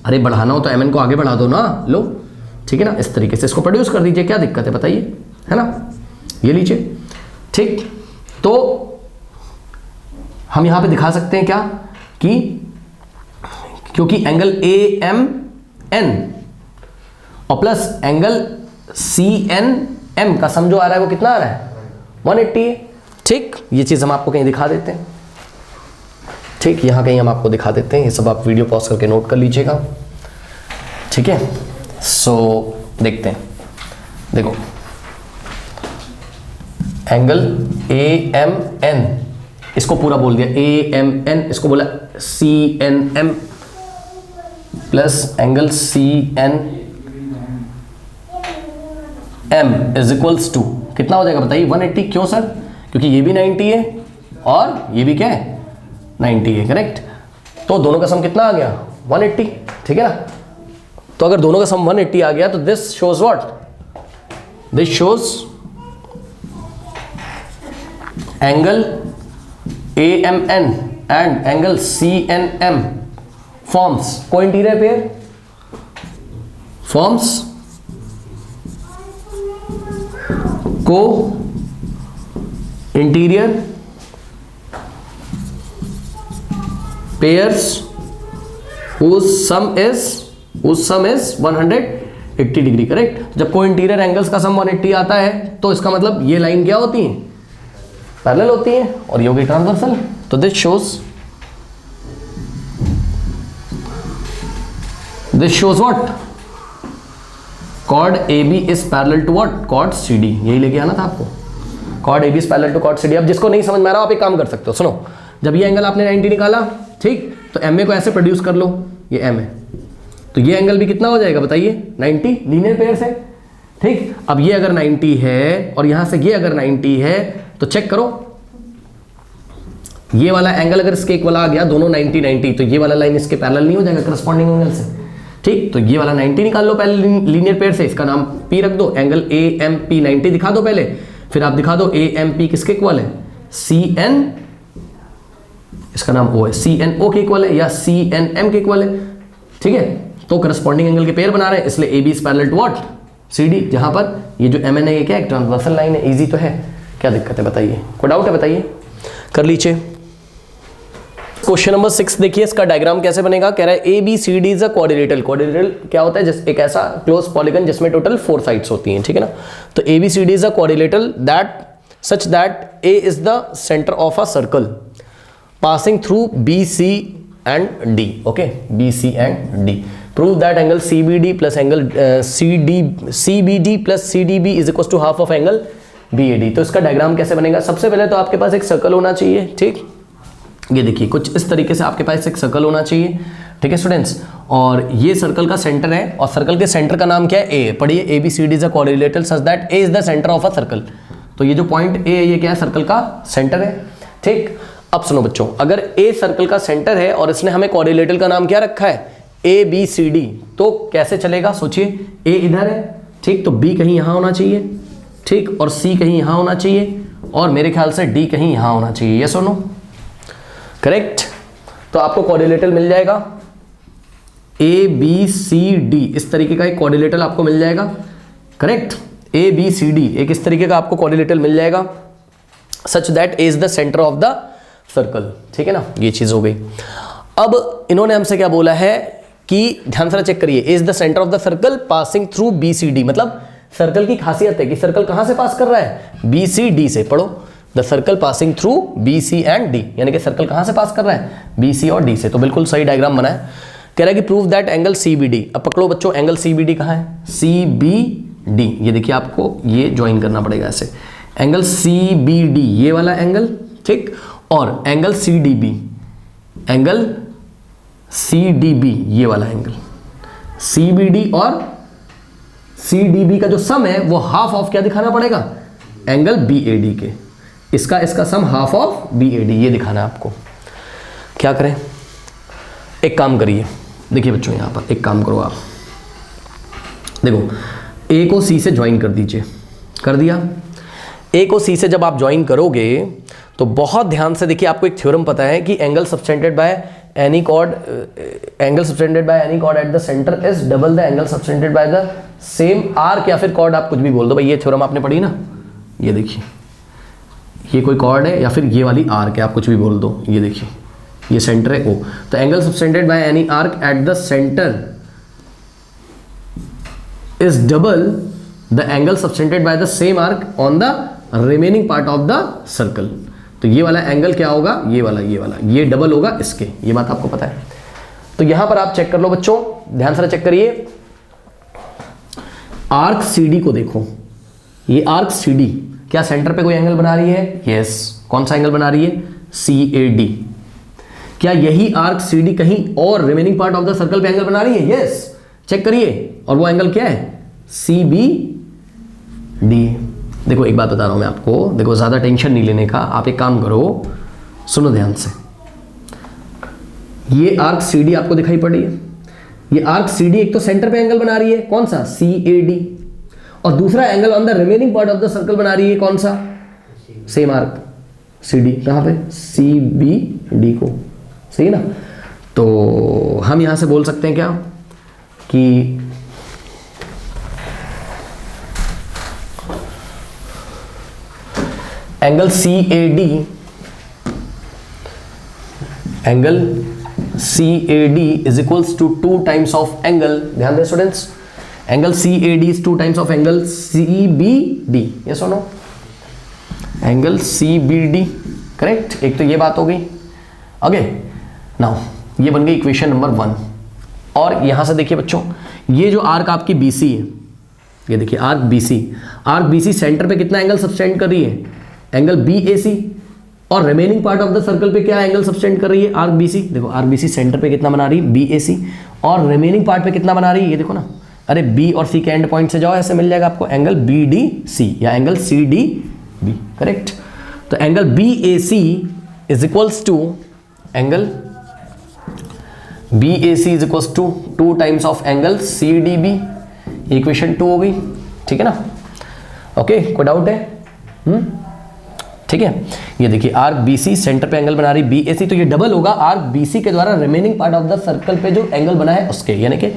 A: अरे बढ़ाना हो तो MN को आगे बढ़ा दो ना, लो, ठीक है ना। इस तरीके से इसको प्रोड्यूस कर दीजिए, क्या दिक्कत है बताइए, है ना। ये लीजिए, ठीक। तो हम यहां पे दिखा सकते हैं क्या कि क्योंकि एंगल AMN और प्लस एंगल CNM का सम जो आ रहा है वो कितना आ रहा है 180, ठीक। ये चीज हम आपको कहीं दिखा देते हैं, ठीक, यहां कहीं हम आपको दिखा देते हैं। ये सब आप वीडियो पॉज करके नोट कर लीजिएगा, ठीक है। सो देखते हैं, देखो एंगल AMN इसको पूरा बोल दिया AMN, इसको बोला CNM plus angle CNM is equals to कितना हो जाएगा बताइए 180। क्यों सर? क्योंकि ये भी 90 है और ये भी क्या है 90 है, करेक्ट। तो दोनों का सम कितना आ गया 180, ठीक है ना। तो अगर दोनों का सम 180 आ गया तो this shows what, this shows angle AMN and angle CNM forms co-interior pair, forms co-interior pairs whose sum is 180 degree, correct. जब को इंटीरियर एंगल्स का सम 180 आता है तो इसका मतलब ये लाइन क्या होती है पैरेलल होती है और ये होगी ट्रांसवर्सल। तो this shows what chord AB is parallel to what chord CD, यही लेके आना था आपको। कॉड AB इज पैरेलल टू कॉड CD। अब जिसको नहीं समझ में आ रहा आप एक काम कर सकते हो, सुनो, जब ये एंगल आपने 90 निकाला, ठीक, तो MA को ऐसे प्रोड्यूस कर लो, ये M है, तो ये एंगल भी कितना हो जाएगा बताइए, 90 लीनियर पेयर से, ठीक। अब ये अगर 90 है और यहां से ये अगर 90 है तो चेक करो, ये वाला एंगल अगर इसके एक वाला आ गया, दोनों 90 90, तो ये वाला लाइन इसके पैरेलल नहीं हो जाएगा करस्पॉन्डिंग एंगल से, ठीक। तो ये वाला 90 निकाल लो पहले लीनियर पेयर से, इसका नाम P रख दो, एंगल AMP 90 दिखा दो पहले, फिर आप दिखा दो AMP किसके इक्वल है, CN, इसका नाम O है, CNO के इक्वल है या CNM के इक्वल है, ठीक है। तो करस्पॉन्डिंग एंगल के पेयर बना रहे हैं, इसलिए AB is parallel to what, CD, जहां पर ये जो MN है ये क्या है, ट्रांसवर्सल लाइन है, इजी तो है, क्या दिक्कत है बताइए, कोई डाउट है बताइए, कर लीजिए। क्वेश्चन नंबर 6 देखिए, इसका डायग्राम कैसे बनेगा, कह रहा है ABCD is a quadrilateral. Quadrilateral क्या होता है, जैसे एक ऐसा क्लोज पॉलीगन जिसमें टोटल 4 साइड्स होती हैं, ठीक है ना। तो ABCD is a quadrilateral that such that A is the centre of a circle passing through BC and D, okay, BC and D. Prove that angle CBD plus angle CBD plus CDB is equals to half of angle BAD। तो इसका diagram कैसे बनेगा, सबसे पहले तो आपके पास एक circle होना चाहिए, ठीक। ये देखिए कुछ इस तरीके से आपके पास एक सर्कल होना चाहिए, ठीक है स्टूडेंट्स, और ये सर्कल का सेंटर है, और सर्कल के सेंटर का नाम क्या है, A। पढ़िए, ABCD is a quadrilateral such that A is the centre of a circle. तो ये जो पॉइंट A है ये क्या है, सर्कल का सेंटर है, ठीक। अब सुनो बच्चों, अगर A सर्कल का सेंटर है और इसने हमें क्वाड्रिलेटरल का नाम क्या रखा है, ABCD, तो कैसे चलेगा सोचिए, A इधर है, ठीक, तो B कहीं यहां होना चाहिए, ठीक, और C कहीं यहां होना चाहिए, और मेरे ख्याल से D कहीं यहां होना चाहिए, यस और नो, करेक्ट। तो आपको क्वाड्रिलेटरल मिल जाएगा ABCD, इस तरीके का एक क्वाड्रिलेटरल आपको मिल जाएगा, करेक्ट। ABCD एक इस तरीके का आपको क्वाड्रिलेटरल मिल जाएगा such that A is the centre of the circle, ठीक है ना, ये चीज हो गई। अब इन्होंने हमसे क्या बोला है कि ध्यान से चेक करिए, is the centre of the circle passing through BCD, मतलब सर्कल की खासियत है कि सर्कल कहां से पास कर रहा है, BCD से। पढ़ो, the circle passing through BC and D, यानी कि सर्कल कहां से पास कर रहा है, BC और D से। तो बिल्कुल सही डायग्राम बना है। कह रहा है कि प्रूव दैट एंगल CBD। अब पकड़ो बच्चों, एंगल CBD कहां है, CBD, ये देखिए आपको ये ज्वाइन करना पड़ेगा ऐसे, एंगल CBD ये वाला एंगल, ठीक, और एंगल CDB, एंगल CDB ये वाला एंगल, CBD और CDB का जो सम है वो हाफ ऑफ क्या दिखाना पड़ेगा, एंगल BAD के, इसका सम हाफ ऑफ BAD ये दिखाना है आपको। क्या करें, एक काम करिए, देखिए बच्चों यहां पर एक काम करो आप, देखो A को C से ज्वाइन कर दीजिए, कर दिया। A को C से जब आप ज्वाइन करोगे तो बहुत ध्यान से देखिए, आपको एक थ्योरम पता है कि angle subtended by any chord at the centre is double the angle subtended by the same arc, या फिर कॉर्ड, आप कुछ भी बोल दो भाई, ये थ्योरम आपने पढ़ी ना। ये देखिए ये कोई कॉर्ड है या फिर ये वाली आर्क है, आप कुछ भी बोल दो, ये देखिए ये सेंटर है O, तो angle subtended by any arc eight the centre is double the angle subtended by the same arc on the remaining part of the circle. तो ये वाला एंगल क्या होगा, ये वाला ये डबल होगा इसके, ये बात आपको पता है। तो यहां पर आप चेक कर लो बच्चों, ध्यान से चेक करिए, आर्क CD को देखो, ये आर्क CD क्या सेंटर पे कोई एंगल बना रही है, यस, कौन सा एंगल बना रही है, CAD। क्या यही आर्क CD कहीं और remaining part of the circle पे एंगल बना रही है, यस, चेक करिए, और वो एंगल क्या है, CBD। देखो एक बात बता रहा हूं मैं आपको, देखो ज्यादा टेंशन नहीं लेने का, आप एक काम करो, सुनो ध्यान से, ये आर्क CD आपको दिखाई पड़ रही है, ये आर्क CD एक तो सेंटर पे एंगल बना रही है, कौन सा, CAD, और दूसरा angle on the remaining part of the circle बना रही है, कौन सा, सेम आर्क CD, कहां पे, CBD को, सही ना। तो हम यहां से बोल सकते हैं क्या कि angle CAD is equals to 2 times of angle, ध्यान दें students, angle CAD is 2 times of angle CBD, yes और नो, एंगल CBD, करेक्ट। एक तो ये बात हो गई, ओके। नाउ ये बन गई इक्वेशन नंबर 1। और यहां से देखिए बच्चों, ये जो आर्क आपकी BC है, ये देखिए आर्क BC सेंटर पे कितना एंगल सब्टेंड कर रही है, एंगल बी ए सी, और remaining part of the circle पे क्या एंगल सब्सटेंड कर रही है, आर्क बी सी। देखो आर्क बी सी सेंटर पे कितना बना रही है, बी ए सी, और रिमेनिंग पार्ट पे कितना बना रही है, ये देखो ना, अरे बी और सी के एंड पॉइंट से जाओ, ऐसे मिल जाएगा आपको एंगल बी डी सी या angle C D B, correct. तो angle B A C is equals to angle B A C is equals to 2 times of angle C D B, equation 2 हो गई, ठीक है ना। ओके, कोई doubt है? ठीक है, ये देखिए आर्क बी सी सेंटर पे एंगल बना रही बी ए सी, तो ये डबल होगा आर्क बी सी के द्वारा remaining part of the circle पे जो एंगल बना है उसके, यानी कि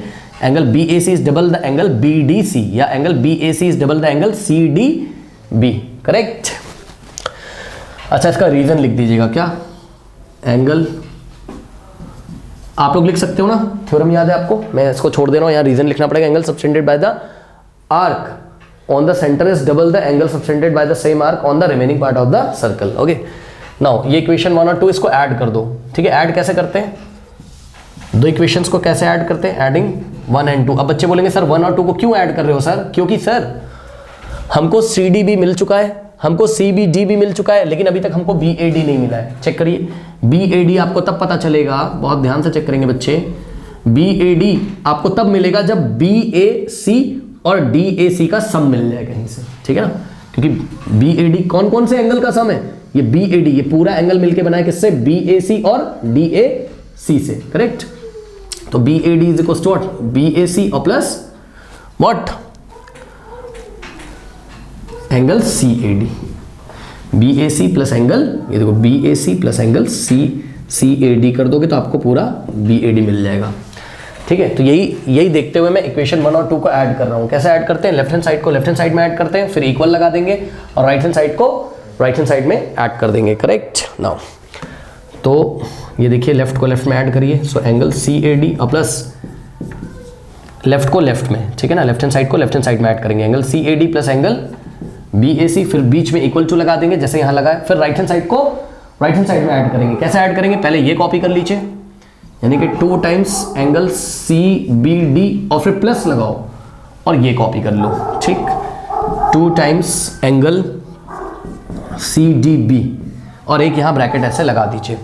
A: angle B A C is double the angle B D C या angle B A C is double the angle C D B, correct. अच्छा, इसका रीजन लिख दीजिएगा, क्या एंगल, आप लोग लिख सकते हो ना, थ्योरम याद है आपको, मैं इसको छोड़ दे रहा हूं, यहाँ रीजन लिखना पड़ेगा। Angle subtended by the arc on the center is double the angle subtended by the same arc on the remaining part of the circle. Okay, now ये इक्वेशन 1 और 2 इसको ऐड कर दो, ठीक है। ऐड कैसे करते हैं, दो इक्वेशंस को कैसे ऐड करते हैं, एडिंग 1 and 2। अब बच्चे बोलेंगे सर 1 और 2 को क्यों ऐड कर रहे हो सर, क्योंकि सर हमको सी डी बी मिल चुका है, हमको सी बी डी भी मिल चुका है, लेकिन अभी तक हमको बी ए डी नहीं मिला है। चेक करिए, बी ए डी आपको तब पता चलेगा, बहुत ध्यान से चेक करेंगे बच्चे, बी ए डी आपको तब मिलेगा जब बी ए सी और डी ए सी का सम मिल जाए कहीं से, ठीक है ना, क्योंकि बी ए डी कौन कौन से एंगल का सम है, ये बी ए डी, ये पूरा एंगल मिलके बना है किससे, बी ए सी और डी ए सी से, करेक्ट। तो B A D is equal to what, B A C और plus what, angle C A D, B A C plus angle, ये देखो B A C plus angle C A D कर दोगे तो आपको पूरा बी ए डी मिल जाएगा, ठीक है। तो यही देखते हुए मैं इक्वेशन 1 और 2 को ऐड कर रहा हूं। कैसे ऐड करते हैं, लेफ्ट हैंड साइड को लेफ्ट हैंड साइड में ऐड करते हैं, फिर इक्वल लगा देंगे, और राइट हैंड साइड को राइट हैंड साइड में ऐड कर देंगे, करेक्ट। नाउ तो ये देखिए लेफ्ट को लेफ्ट में ऐड करिए, so angle C A D और प्लस लेफ्ट को लेफ्ट में, ठीक है ना, लेफ्ट हैंड साइड को लेफ्ट हैंड साइड में ऐड करेंगे, angle C A D plus angle B A C, फिर बीच में इक्वल टू लगा देंगे जैसे यहाँ लगाए, फिर राइट हैंड साइड को राइट हैंड साइड में ऐड करेंगे। कैसे ऐड करेंगे, पहले ये कॉपी कर लीजिए, यानी कि 2 times angle C B D और फिर प्लस लगाओ और ये कॉपी कर लो, ठीक, 2 times angle C D B और एक यहाँ ब्रैकेट ऐसे लगा दीजिए।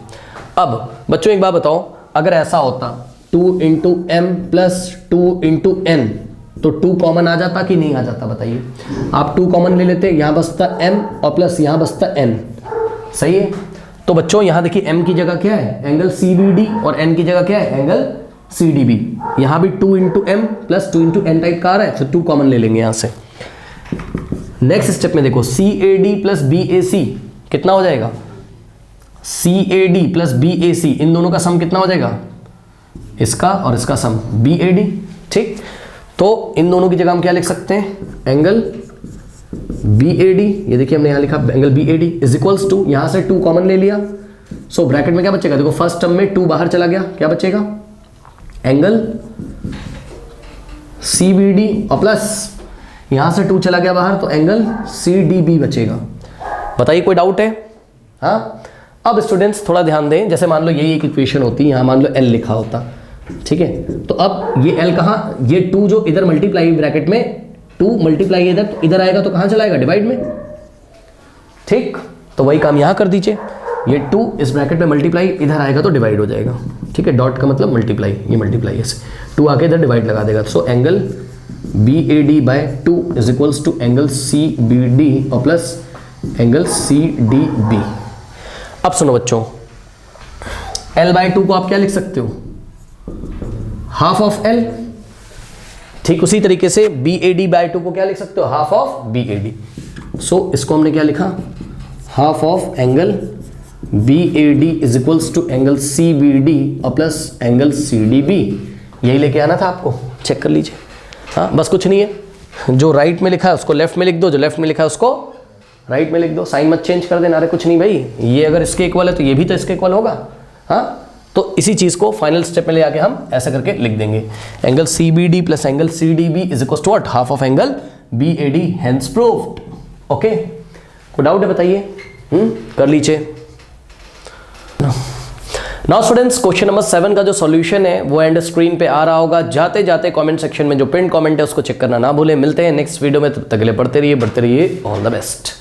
A: अब बच्चों एक बात बताओ, अगर ऐसा होता 2 into M plus 2 into N, तो 2 कॉमन आ जाता कि नहीं आ जाता, बताइए। आप 2 कॉमन ले लेते, यहाँ बचता m और प्लस यहाँ बचता n, सही है। तो बच्चों यहाँ देखिए m की जगह क्या है, एंगल सी बी डी, और n की जगह क्या है, एंगल सी डी बी। यहाँ भी 2 into M plus 2 into N type का आ रहा है, फिर 2 कॉमन ले लेंगे यहाँ से। नेक्स्ट स्टेप में देखो, सी A D plus B A सी कितना हो जाएगा, सी A D plus B A सी, इन दोनों का सम कितना हो जाएगा, इसका और इसका सम बी ए डी, ठीक। तो इन दोनों की जगह हम क्या लिख सकते हैं, एंगल बी ए डी, ये देखिए हमने यहाँ लिखा angle B A D is equals to, यहाँ से 2 कॉमन ले लिया, सो ब्रैकेट में क्या बचेगा, देखो फर्स्ट टर्म में 2 बाहर चला गया, क्या बचेगा, एंगल सी बी डी और प्लस यहाँ से 2 चला गया बाहर तो एंगल सी डी बी बचेगा। बताइए कोई डाउट है, हाँ। अब स्टूडेंट्स थोड़ा ध्यान दें, जैसे मान लो यही एक इक्वेशन होती, यहाँ मान लो एल लिखा होता, ठीक है, तो अब ये एल कहाँ, ये 2 जो इधर मल्टीप्लाई ब्रैकेट में 2 मल्टीप्लाई इधर, तो इधर आएगा तो कहाँ चलाएगा, डिवाइड में, ठीक। तो वही काम यहाँ कर दीजिए, ये 2 इस ब्रैकेट में मल्टीप्लाई, इधर आएगा तो डिवाइड हो जाएगा, ठीक है। डॉट का मतलब मल्टीप्लाई, ये मल्टीप्लाई ऐसे 2 आके इधर डिवाइड लगा देगा, so angle B A D by 2 is equals to angle C B D और plus angle C D B. अब सुनो बच्चों, L बाय 2 को आप क्या लिख सकते हो, हाफ ऑफ L, ठीक। उसी तरीके से बी ए डी बाय 2 को क्या लिख सकते हो, half of B A D. So इसको हमने क्या लिखा, half of angle B A D is equals to angle C B D और plus angle C D B. यही लेके आना था आपको, चेक कर लीजिए, हाँ बस कुछ नहीं है, जो राइट में लिखा है उसको लेफ्ट में लिख दो, जो लेफ्ट में लिखा है उसको राइट में लिख दो, साइन मत चेंज कर देना, अरे कुछ नहीं भाई, ये अगर इसके इक्वल है तो ये भी तो इसके इक्वल होगा, हाँ। तो इसी चीज को फाइनल स्टेप में ले आके हम ऐसा करके लिख देंगे, angle C B D plus angle C D B is equal to what, half of angle B A D, hence proved. Okay, कोई डाउट है बताइए, कर लीजिए। नाउ स्टूडेंट्स, क्वेश्चन नंबर 7 का जो सॉल्यूशन है वो एंड स्क्रीन पे आ रहा होगा, जाते जाते कमेंट सेक्शन में जो पिन कमेंट है उसको चेक करना ना भूलें। मिलते हैं नेक्स्ट वीडियो में, तब तक के लिए पढ़ते रहिए, बढ़ते रहिए, ऑल द बेस्ट।